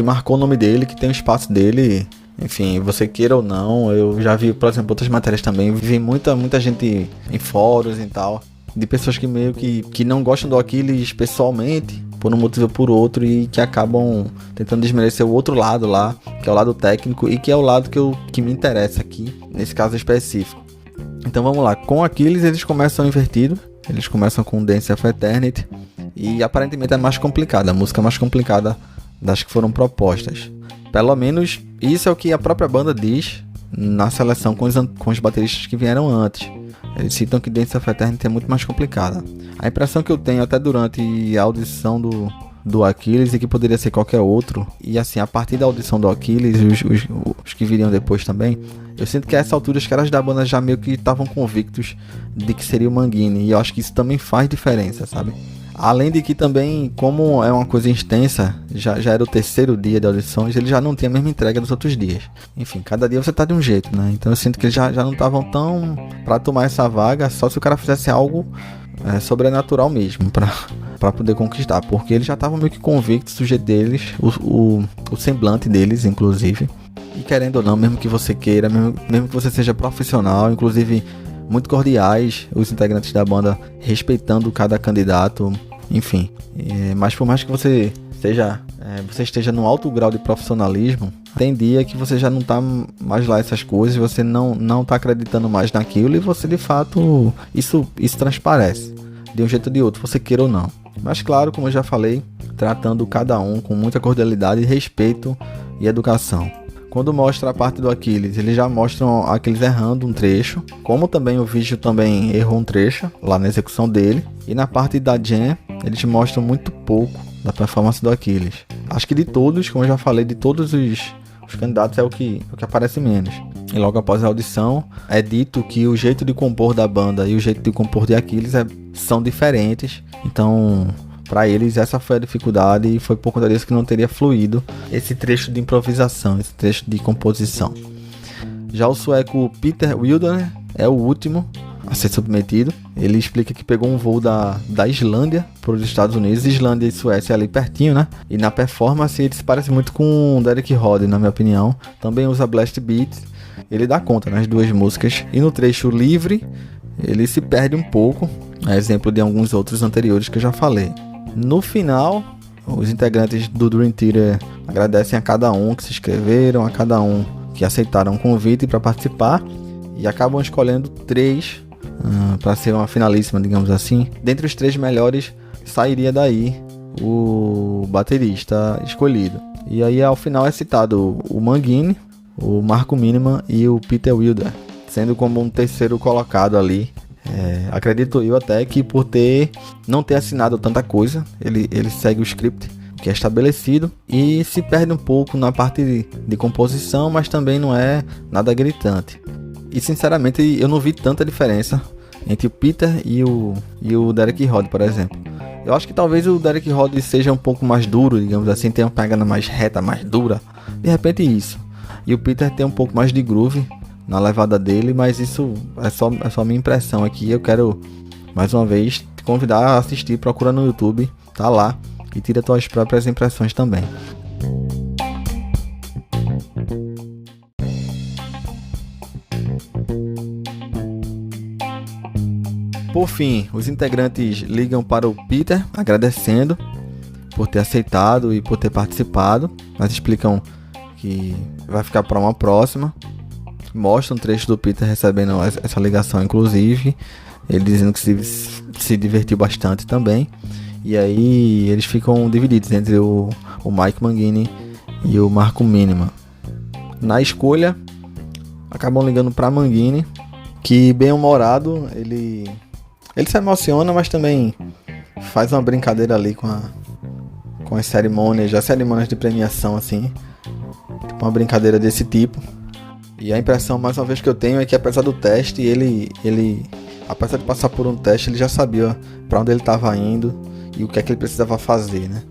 marcou o nome dele, que tem o espaço dele, enfim, você queira ou não. Eu já vi, por exemplo, outras matérias também, vi muita gente em fóruns e tal, de pessoas que meio que não gostam do Aquiles pessoalmente, por um motivo ou por outro, e que acabam tentando desmerecer o outro lado lá, que é o lado técnico, e que é o lado que me interessa aqui, nesse caso específico. Então vamos lá, com Aquiles eles começam invertido, eles começam com Dance of Eternity, e aparentemente é mais complicada, a música mais complicada das que foram propostas. Pelo menos isso é o que a própria banda diz na seleção com os bateristas que vieram antes. Eles citam que Dance of Eternity é muito mais complicada. A impressão que eu tenho até durante a audição do Aquiles é que poderia ser qualquer outro. E assim, a partir da audição do Aquiles, os que viriam depois também, eu sinto que a essa altura os caras da banda já meio que estavam convictos de que seria o Manguini. E eu acho que isso também faz diferença, sabe? Além de que também, como é uma coisa extensa, já era o terceiro dia de audições, ele já não tinha a mesma entrega dos outros dias. Enfim, cada dia você tá de um jeito, né? Então eu sinto que eles já não estavam tão pra tomar essa vaga, só se o cara fizesse algo sobrenatural mesmo, pra poder conquistar. Porque eles já estavam meio que convictos do jeito deles, o semblante deles, inclusive. E querendo ou não, mesmo que você queira, mesmo que você seja profissional, inclusive muito cordiais, os integrantes da banda respeitando cada candidato, enfim. Mas por mais que você esteja num alto grau de profissionalismo, tem dia que você já não tá mais lá essas coisas, você não tá acreditando mais naquilo, e você de fato, isso transparece de um jeito ou de outro, você queira ou não. Mas claro, como eu já falei, tratando cada um com muita cordialidade, respeito e educação. Quando mostra a parte do Aquiles, eles já mostram Aquiles errando um trecho, como também o vídeo também errou um trecho lá na execução dele. E na parte da Jen, eles mostram muito pouco da performance do Aquiles. Acho que de todos, como eu já falei, de todos os candidatos é o que aparece menos. E logo após a audição, é dito que o jeito de compor da banda e o jeito de compor de Aquiles são diferentes. Então, para eles, essa foi a dificuldade e foi por conta disso que não teria fluído esse trecho de improvisação, esse trecho de composição. Já o sueco Peter Wilder é o último a ser submetido. Ele explica que pegou um voo da Islândia para os Estados Unidos. Islândia e Suécia ali pertinho, né? E na performance ele se parece muito com o Derek Roddy, na minha opinião. Também usa blast beats. Ele dá conta nas duas músicas. E no trecho livre, ele se perde um pouco. É exemplo de alguns outros anteriores que eu já falei. No final, os integrantes do Dream Theater agradecem a cada um que se inscreveram, a cada um que aceitaram o convite para participar. E acabam escolhendo 3 para ser uma finalíssima, digamos assim. Dentre os 3 melhores, sairia daí o baterista escolhido. E aí ao final é citado o Mangini, o Marco Miniman e o Peter Wilder, sendo como um terceiro colocado ali. Acredito eu até que por não ter assinado tanta coisa, ele segue o script que é estabelecido e se perde um pouco na parte de composição, mas também não é nada gritante. E sinceramente eu não vi tanta diferença entre o Peter e o Derek Roddy, por exemplo. Eu acho que talvez o Derek Roddy seja um pouco mais duro, digamos assim, tenha uma pegada mais reta, mais dura. De repente isso. E o Peter tem um pouco mais de groove na levada dele, mas isso é só minha impressão aqui. Eu quero, mais uma vez, te convidar a assistir, procura no YouTube, tá lá, e tira tuas próprias impressões também. Por fim, os integrantes ligam para o Peter, agradecendo por ter aceitado e por ter participado, mas explicam que vai ficar para uma próxima. Mostram um trecho do Peter recebendo essa ligação, inclusive, ele dizendo que se divertiu bastante também. E aí eles ficam divididos entre o Mike Mangini e o Marco Miniman. Na escolha, acabam ligando para Mangini, que bem-humorado, ele se emociona, mas também faz uma brincadeira ali com as cerimônias de premiação, assim. Tipo uma brincadeira desse tipo. E a impressão, mais uma vez, que eu tenho é que apesar do teste, ele apesar de passar por um teste, ele já sabia para onde ele estava indo e o que é que ele precisava fazer, né?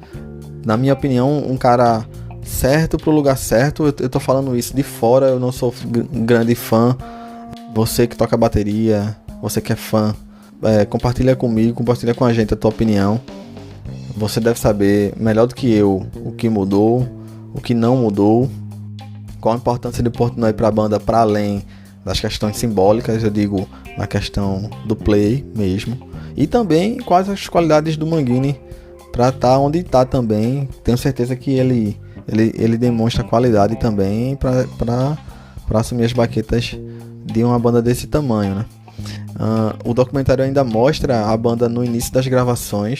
Na minha opinião, um cara certo pro lugar certo. Eu tô falando isso de fora, eu não sou um grande fã. Você que toca bateria, você que é fã, compartilha comigo, compartilha com a gente a tua opinião. Você deve saber melhor do que eu o que mudou, o que não mudou, qual a importância de Portnoy para a banda, para além das questões simbólicas, eu digo na questão do play mesmo, e também quais as qualidades do Mangini para estar onde está também. Tenho certeza que ele demonstra qualidade também para assumir as baquetas de uma banda desse tamanho, né? O documentário ainda mostra a banda no início das gravações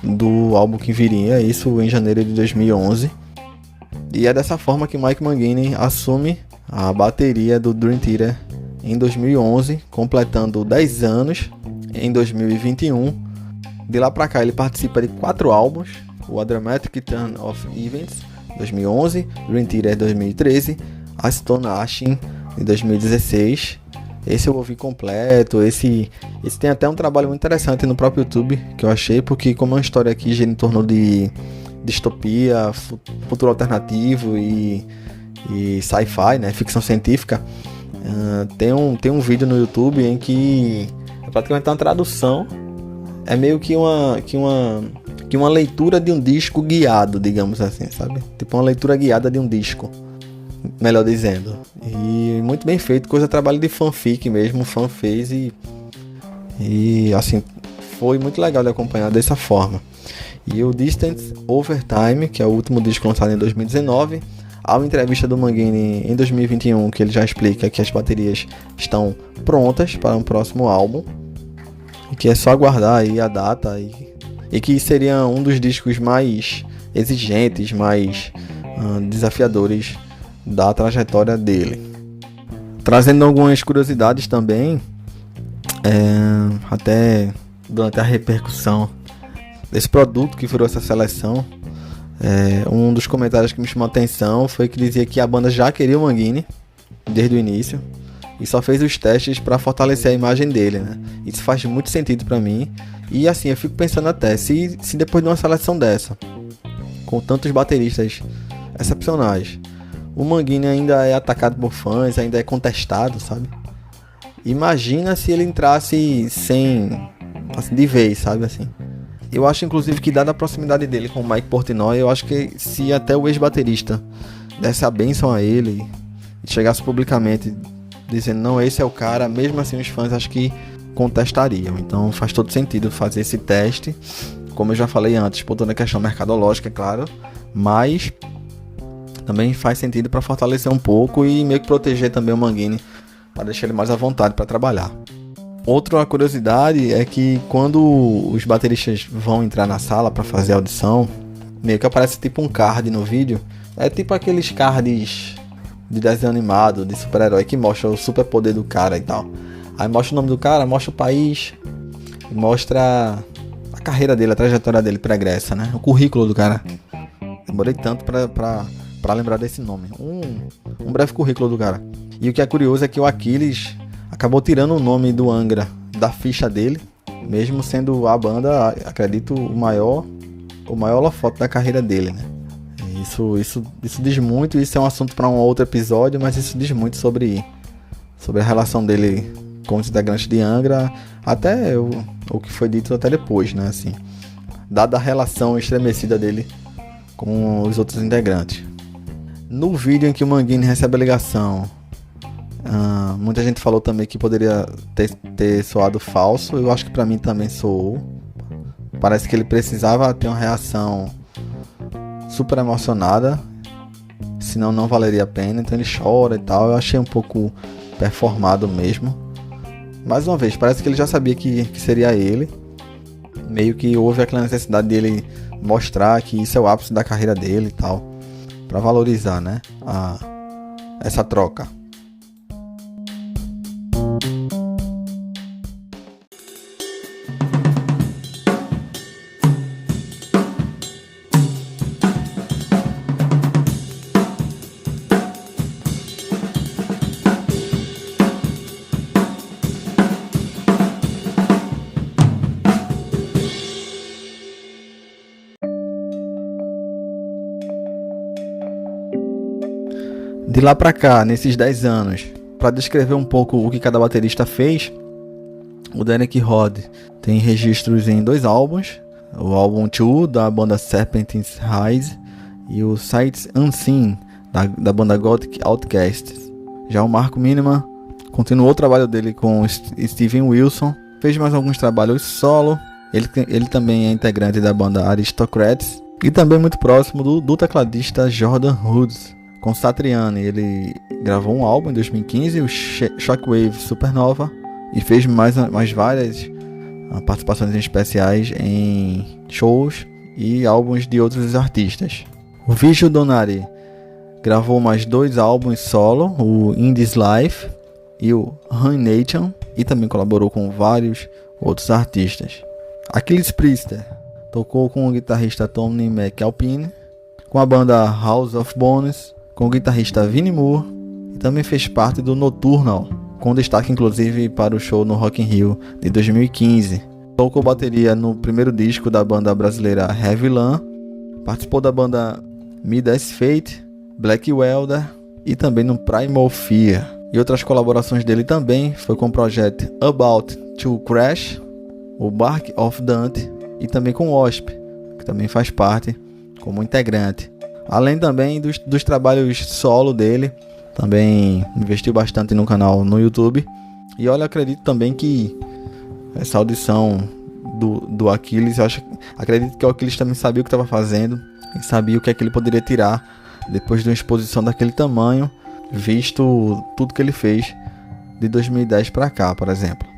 do álbum que viria, isso em janeiro de 2011. E é dessa forma que Mike Mangini assume a bateria do Dream Theater em 2011, completando 10 anos em 2021. De lá pra cá ele participa de 4 álbuns: o A Dramatic Turn of Events, 2011, Dream Theater 2013, Astonishing em 2016. Esse eu ouvi completo, esse tem até um trabalho muito interessante no próprio YouTube que eu achei, porque como é uma história aqui gira em torno de distopia, futuro alternativo e sci-fi, né, ficção científica, tem um vídeo no YouTube em que é praticamente uma tradução, é meio que uma leitura de um disco guiado, digamos assim, sabe? Tipo uma leitura guiada de um disco, melhor dizendo. E muito bem feito, coisa trabalho de fanfic mesmo, o fã fez e assim, foi muito legal de acompanhar dessa forma. E o Distant Overtime, que é o último disco lançado em 2019, há uma entrevista do Mangini em 2021 que ele já explica que as baterias estão prontas para um próximo álbum e que é só aguardar aí a data e que seria um dos discos mais exigentes, mais desafiadores da trajetória dele. Trazendo algumas curiosidades também, até durante a repercussão desse produto que virou essa seleção, um dos comentários que me chamou a atenção foi que dizia que a banda já queria o Manguini desde o início e só fez os testes para fortalecer a imagem dele, né? Isso faz muito sentido para mim. E assim, eu fico pensando até, se depois de uma seleção dessa, com tantos bateristas excepcionais, o Manguini ainda é atacado por fãs, ainda é contestado, sabe? Imagina se ele entrasse sem, assim, de vez, sabe, assim. Eu acho, inclusive, que dada a proximidade dele com o Mike Portnoy, eu acho que se até o ex-baterista desse a bênção a ele e chegasse publicamente dizendo, não, esse é o cara, mesmo assim os fãs acho que contestariam. Então faz todo sentido fazer esse teste, como eu já falei antes, por toda a questão mercadológica, é claro, mas também faz sentido para fortalecer um pouco e meio que proteger também o Manguini, para deixar ele mais à vontade para trabalhar. Outra curiosidade é que quando os bateristas vão entrar na sala para fazer a audição, meio que aparece tipo um card no vídeo. É tipo aqueles cards de desenho animado, de super-herói, que mostra o superpoder do cara e tal. Aí mostra o nome do cara, mostra o país, mostra a carreira dele, a trajetória dele pregressa, né? O currículo do cara. Demorei tanto pra lembrar desse nome. Um breve currículo do cara. E o que é curioso é que o Aquiles acabou tirando o nome do Angra da ficha dele, mesmo sendo a banda, acredito, o maior holofote da carreira dele, né? Isso diz muito, isso é um assunto para um outro episódio, mas isso diz muito sobre a relação dele com os integrantes de Angra, até o que foi dito até depois, né? Assim, dada a relação estremecida dele com os outros integrantes. No vídeo em que o Manguini recebe a ligação, muita gente falou também que poderia ter soado falso. Eu acho que pra mim também soou. Parece que ele precisava ter uma reação super emocionada, senão não valeria a pena. Então ele chora e tal. Eu achei um pouco performado mesmo. Mais uma vez, parece que ele já sabia que seria ele. Meio que houve aquela necessidade dele mostrar que isso é o ápice da carreira dele e tal, pra valorizar, né, essa troca. De lá pra cá, nesses 10 anos, para descrever um pouco o que cada baterista fez, o Derek Rod tem registros em 2 álbuns, o álbum 2 da banda Serpentine Rise e o Sights Unseen da banda Gothic Outcast. Já o Marco Miniman continuou o trabalho dele com Steven Wilson, fez mais alguns trabalhos solo, ele também é integrante da banda Aristocrats e também muito próximo do tecladista Jordan Rhodes. Com Satriani, ele gravou um álbum em 2015, o Shockwave Supernova, e fez mais várias participações especiais em shows e álbuns de outros artistas. O Vigil Donati gravou mais 2 álbuns solo, o In This Life e o Ruination, e também colaborou com vários outros artistas. Achilles Priester tocou com o guitarrista Tony McAlpine, com a banda House of Bones, com o guitarrista Vinnie Moore, e também fez parte do Nocturnal, com destaque inclusive para o show no Rock in Rio de 2015. Tocou bateria no primeiro disco da banda brasileira Heavy Lan, participou da banda Midas Fate, Black Welder e também no Primal Fear. E outras colaborações dele também foi com o projeto About to Crash, o Bark of Dante e também com o Wasp, que também faz parte como integrante. Além também dos trabalhos solo dele, também investiu bastante no canal no YouTube. E olha, acredito também que essa audição do Achilles, acredito que o Achilles também sabia o que estava fazendo e sabia o que é que ele poderia tirar depois de uma exposição daquele tamanho, visto tudo que ele fez de 2010 para cá, por exemplo.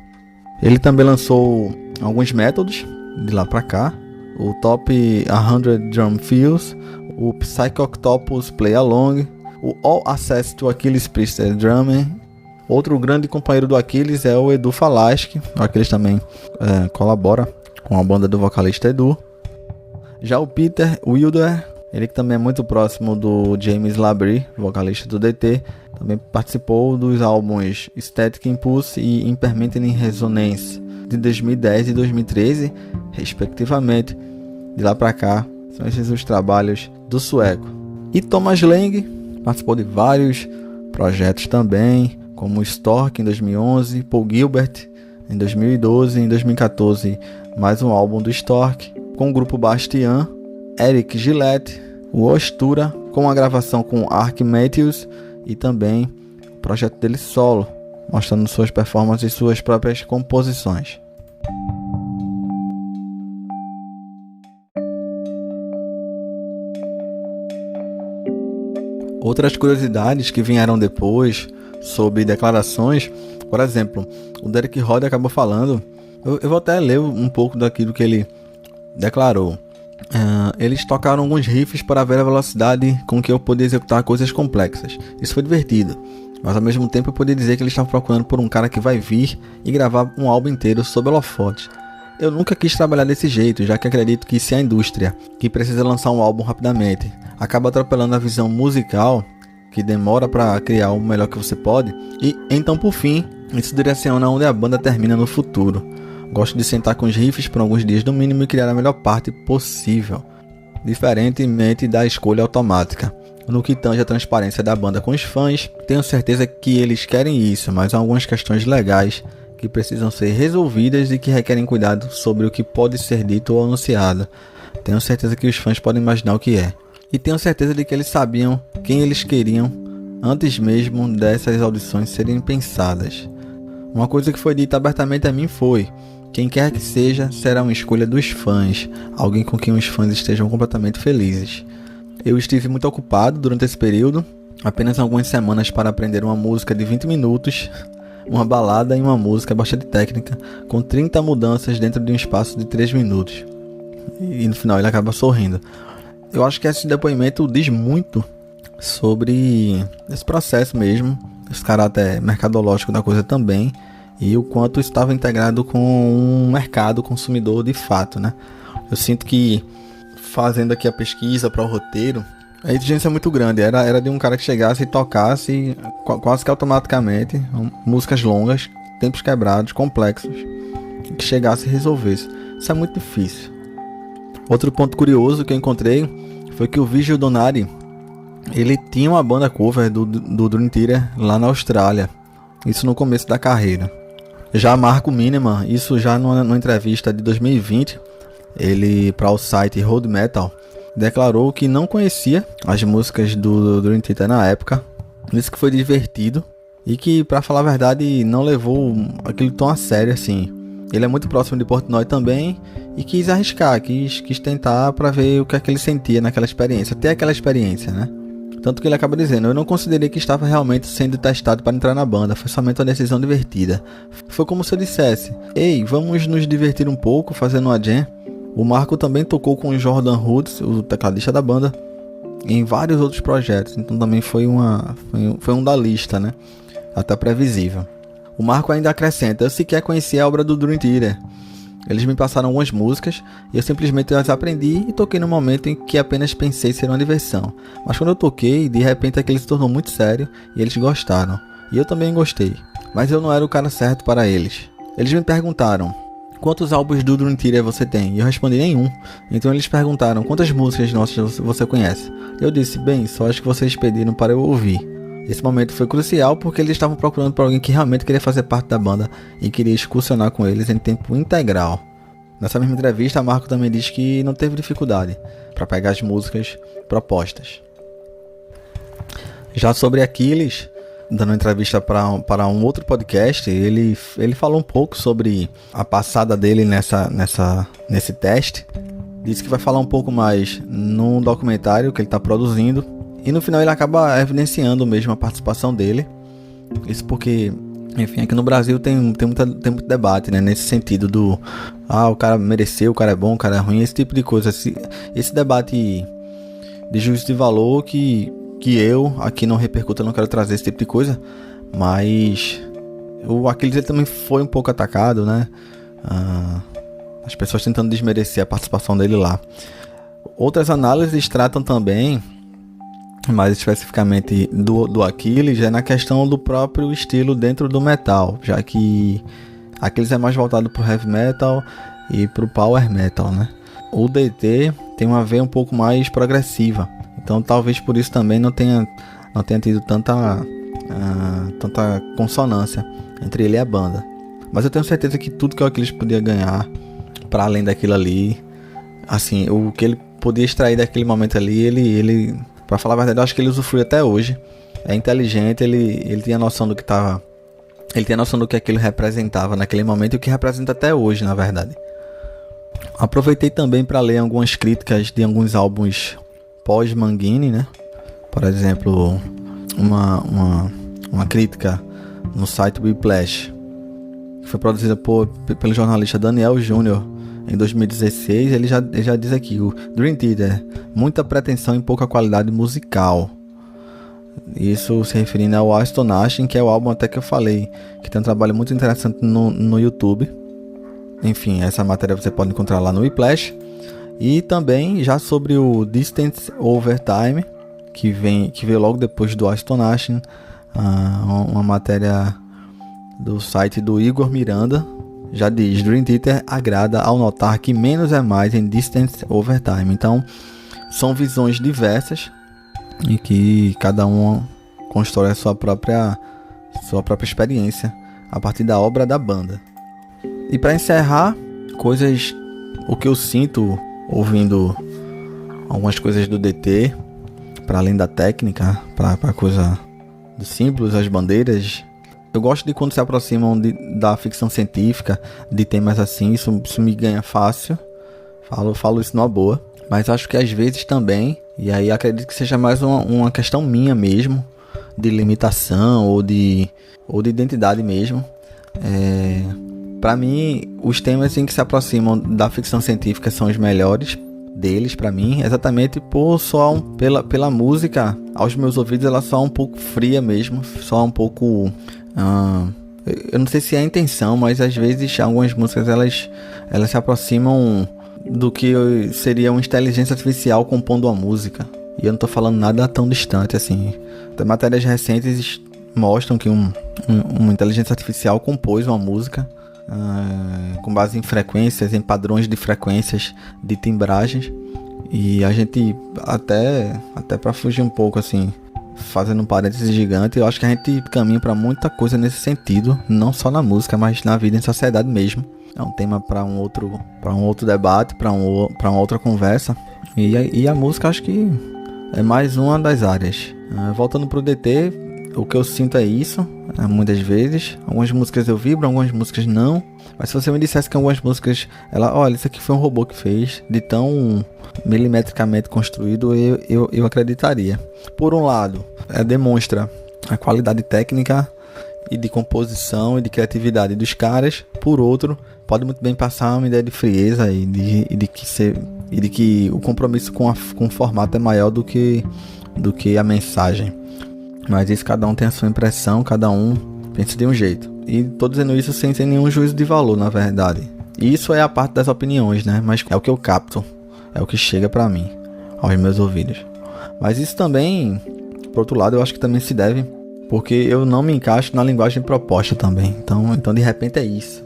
Ele também lançou alguns métodos de lá para cá, o Top 100 Drum Fills, o Psychoctopus Play Along, o All Access to Achilles Priester Drumming. Outro grande companheiro do Achilles é o Edu Falaschi. O Achilles também colabora com a banda do vocalista Edu. Já o Peter Wilder, ele que também é muito próximo do James Labrie, vocalista do DT, também participou dos álbuns Static Impulse e Impermanent Resonance de 2010 e 2013, respectivamente. De lá pra cá, são esses os trabalhos do sueco. E Thomas Lang participou de vários projetos também, como Stork em 2011, Paul Gilbert em 2012 e em 2014 mais um álbum do Stork, com o grupo Bastian, Eric Gillette, o Ostura, com a gravação com Ark Matthews e também o projeto dele solo, mostrando suas performances e suas próprias composições. Outras curiosidades que vieram depois sobre declarações, por exemplo, o Derek Rod acabou falando, eu vou até ler um pouco daquilo que ele declarou. Eles tocaram alguns riffs para ver a velocidade com que eu podia executar coisas complexas. Isso foi divertido, mas ao mesmo tempo eu podia dizer que eles estavam procurando por um cara que vai vir e gravar um álbum inteiro sob holofotes. Eu nunca quis trabalhar desse jeito, já que acredito que se a indústria, que precisa lançar um álbum rapidamente, acaba atropelando a visão musical, que demora para criar o melhor que você pode, e então por fim, isso direciona onde a banda termina no futuro. Gosto de sentar com os riffs por alguns dias no mínimo e criar a melhor parte possível, diferentemente da escolha automática. No que tange a transparência da banda com os fãs, tenho certeza que eles querem isso, mas há algumas questões legais que precisam ser resolvidas e que requerem cuidado sobre o que pode ser dito ou anunciado. Tenho certeza que os fãs podem imaginar o que é. E tenho certeza de que eles sabiam quem eles queriam antes mesmo dessas audições serem pensadas. Uma coisa que foi dita abertamente a mim foi: quem quer que seja, será uma escolha dos fãs, alguém com quem os fãs estejam completamente felizes. Eu estive muito ocupado durante esse período, apenas algumas semanas para aprender uma música de 20 minutos, uma balada e uma música bastante técnica, com 30 mudanças dentro de um espaço de 3 minutos. E no final ele acaba sorrindo. Eu acho que esse depoimento diz muito sobre esse processo mesmo, esse caráter mercadológico da coisa também, e o quanto estava integrado com um mercado consumidor de fato, né? Eu sinto que, fazendo aqui a pesquisa para o roteiro, a exigência é muito grande. Era de um cara que chegasse e tocasse quase que automaticamente músicas longas, tempos quebrados, complexos, que chegasse e resolvesse. Isso é muito difícil. Outro ponto curioso que eu encontrei foi que o Vigil Donati, ele tinha uma banda cover do Dream Theater lá na Austrália, isso no começo da carreira. Já Marco Miniman, isso já numa entrevista de 2020, ele para o site Road Metal, declarou que não conhecia as músicas do Dream Theater na época, disse que foi divertido e que, para falar a verdade, não levou aquilo tão a sério assim. Ele é muito próximo de Portnoy também e quis arriscar, quis tentar para ver o que é que ele sentia naquela experiência, ter aquela experiência, né? Tanto que ele acaba dizendo: eu não considerei que estava realmente sendo testado para entrar na banda, foi somente uma decisão divertida. Foi como se eu dissesse: ei, vamos nos divertir um pouco fazendo uma jam. O Marco também tocou com o Jordan Hoods, o tecladista da banda, em vários outros projetos, então também foi um da lista, né? Até previsível. O Marco ainda acrescenta: eu sequer conhecia a obra do Dream Theater. Eles me passaram algumas músicas e eu simplesmente as aprendi e toquei no momento em que apenas pensei ser uma diversão. Mas quando eu toquei, de repente aquilo se tornou muito sério e eles gostaram. E eu também gostei. Mas eu não era o cara certo para eles. Eles me perguntaram: quantos álbuns do Dream Theater você tem? E eu respondi: nenhum. Então eles perguntaram: quantas músicas nossas você conhece? Eu disse: bem, só acho que vocês pediram para eu ouvir. Esse momento foi crucial porque eles estavam procurando por alguém que realmente queria fazer parte da banda e queria excursionar com eles em tempo integral. Nessa mesma entrevista, Marco também diz que não teve dificuldade para pegar as músicas propostas. Já sobre Achilles, dando entrevista para um outro podcast, ele falou um pouco sobre a passada dele nesse teste. Disse que vai falar um pouco mais num documentário que ele está produzindo. E no final ele acaba evidenciando mesmo a participação dele. Isso porque Enfim, aqui no Brasil tem muito debate, né? Nesse sentido do... o cara mereceu, o cara é bom, o cara é ruim, esse tipo de coisa. Esse debate de juízo de valor que eu, aqui não repercuto, eu não quero trazer esse tipo de coisa. Mas o Aquiles, ele também foi um pouco atacado, né? As pessoas tentando desmerecer a participação dele lá. Outras análises tratam também, mais especificamente do Aquiles, na questão do próprio estilo dentro do metal, já que Aquiles é mais voltado pro heavy metal e pro power metal, né? O DT tem uma veia um pouco mais progressiva, então talvez por isso também não tenha tido tanta consonância entre ele e a banda. Mas eu tenho certeza que tudo que o Aquiles podia ganhar, para além daquilo ali, assim, o que ele podia extrair daquele momento ali, ele pra falar a verdade, eu acho que ele usufrui até hoje. É inteligente, ele tinha noção do que tava... Ele tinha noção do que aquilo representava naquele momento e o que representa até hoje, na verdade. Aproveitei também para ler algumas críticas de alguns álbuns pós-Manguini, né? Por exemplo, uma crítica no site Whiplash, que foi produzida pelo jornalista Daniel Júnior em 2016. Ele já diz aqui: o Dream Theater, muita pretensão e pouca qualidade musical. Isso se referindo ao Astonishing, que é o álbum até que eu falei, que tem um trabalho muito interessante no YouTube. Enfim, essa matéria você pode encontrar lá no Whiplash. E também já sobre o Distance Over Time, que veio logo depois do Astonishing, uma matéria do site do Igor Miranda. Já diz: Dream Theater agrada ao notar que menos é mais em Distance Over Time. Então, são visões diversas e que cada um constrói a sua própria experiência a partir da obra da banda. E para encerrar, o que eu sinto ouvindo algumas coisas do DT, para além da técnica, para coisa dos símbolos, as bandeiras. Eu gosto de quando se aproximam da ficção científica, de temas assim, isso me ganha fácil. Falo isso numa boa. Mas acho que às vezes também, e aí acredito que seja mais uma questão minha mesmo, de limitação ou de identidade mesmo. Para mim, os temas assim, que se aproximam da ficção científica são os melhores deles para mim, exatamente pela música. Aos meus ouvidos ela soa um pouco fria mesmo, soa um pouco... eu não sei se é a intenção, mas às vezes algumas músicas elas se aproximam do que seria uma inteligência artificial compondo uma música. E eu não tô falando nada tão distante assim. Matérias recentes mostram que uma inteligência artificial compôs uma música com base em frequências, em padrões de frequências, de timbragens. E a gente até para fugir um pouco assim, fazendo um parênteses gigante, eu acho que a gente caminha para muita coisa nesse sentido, não só na música, mas na vida em sociedade mesmo. É um tema para um outro debate, para uma outra conversa. E a música acho que é mais uma das áreas. Voltando pro DT, o que eu sinto é isso, muitas vezes. Algumas músicas eu vibro, algumas músicas não. Mas se você me dissesse que algumas músicas, olha, isso aqui foi um robô que fez, de tão milimetricamente construído, eu acreditaria. Por um lado, demonstra a qualidade técnica e de composição e de criatividade dos caras. Por outro, pode muito bem passar uma ideia de frieza e de que o compromisso com o formato é maior do que a mensagem. Mas isso, cada um tem a sua impressão, cada um pensa de um jeito. E tô dizendo isso sem nenhum juízo de valor, na verdade. E isso é a parte das opiniões, né? Mas é o que eu capto, é o que chega pra mim, aos meus ouvidos. Mas isso também, por outro lado, eu acho que também se deve porque eu não me encaixo na linguagem proposta também. Então de repente é isso.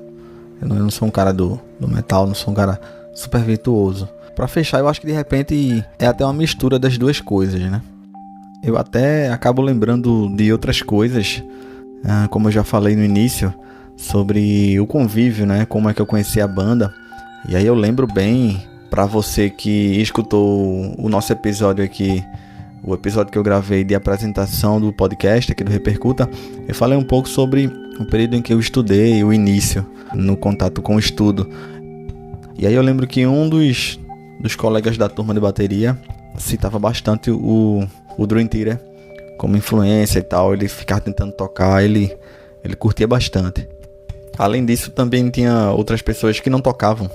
Eu não sou um cara do metal, não sou um cara super virtuoso. Pra fechar, eu acho que de repente é até uma mistura das duas coisas, né? Eu até acabo lembrando de outras coisas, como eu já falei no início, sobre o convívio, né? Como é que eu conheci a banda. E aí eu lembro bem, pra você que escutou o nosso episódio aqui, o episódio que eu gravei de apresentação do podcast aqui do Repercuta, eu falei um pouco sobre o período em que eu estudei, o início, no contato com o estudo. E aí eu lembro que um dos colegas da turma de bateria citava bastante o Dream Theater como influência e tal. Ele ficava tentando tocar, ele Ele curtia bastante. Além disso, também tinha outras pessoas que não tocavam,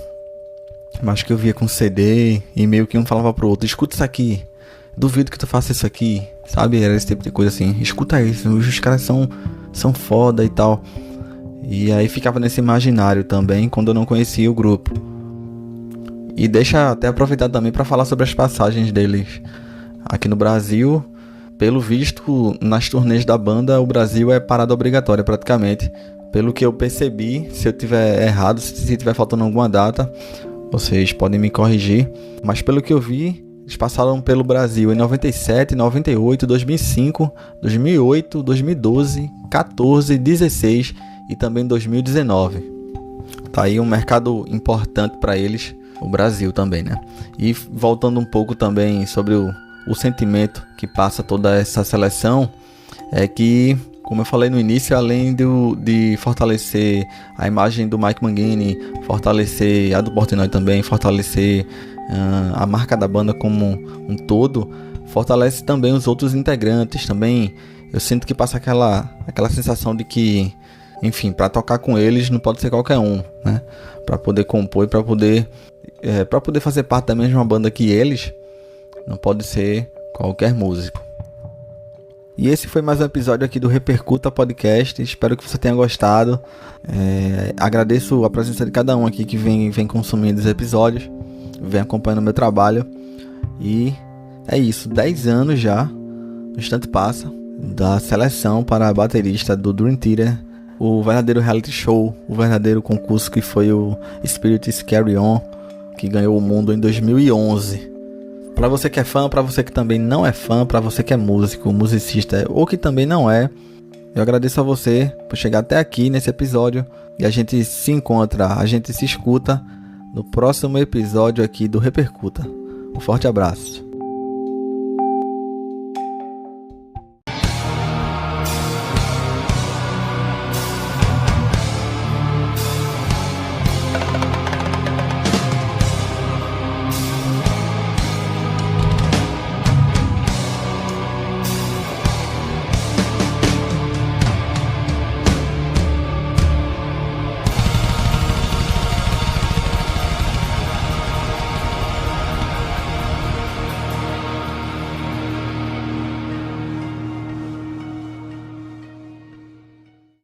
mas que eu via com CD e meio que um falava pro outro: escuta isso aqui, duvido que tu faça isso aqui, sabe? Era esse tipo de coisa assim: escuta isso, os caras são foda e tal. E aí ficava nesse imaginário também quando eu não conhecia o grupo. E deixa até aproveitar também para falar sobre as passagens deles aqui no Brasil. Pelo visto, nas turnês da banda, o Brasil é parada obrigatória praticamente. Pelo que eu percebi, se eu tiver errado, se tiver faltando alguma data, vocês podem me corrigir. Mas pelo que eu vi, eles passaram pelo Brasil em 97, 98, 2005, 2008, 2012, 14, 16 e também 2019. Tá aí um mercado importante para eles, o Brasil também, né? E voltando um pouco também sobre o sentimento que passa toda essa seleção, é que, como eu falei no início, além de fortalecer a imagem do Mike Mangini, fortalecer a do Portnoy também, fortalecer a marca da banda como um todo, fortalece também os outros integrantes também. Eu sinto que passa aquela sensação de que, enfim, para tocar com eles não pode ser qualquer um, né? Para poder compor e para poder fazer parte da mesma banda que eles, não pode ser qualquer músico. E esse foi mais um episódio aqui do Repercuta Podcast. Espero que você tenha gostado. Agradeço a presença de cada um aqui que vem consumindo os episódios, vem acompanhando o meu trabalho. E é isso, 10 anos já, o instante passa, da seleção para baterista do Dream Theater, o verdadeiro reality show, o verdadeiro concurso que foi o Spirit Carry On, que ganhou o mundo em 2011. Para você que é fã, para você que também não é fã, para você que é músico, musicista ou que também não é, eu agradeço a você por chegar até aqui nesse episódio e a gente se encontra, a gente se escuta no próximo episódio aqui do Repercuta. Um forte abraço.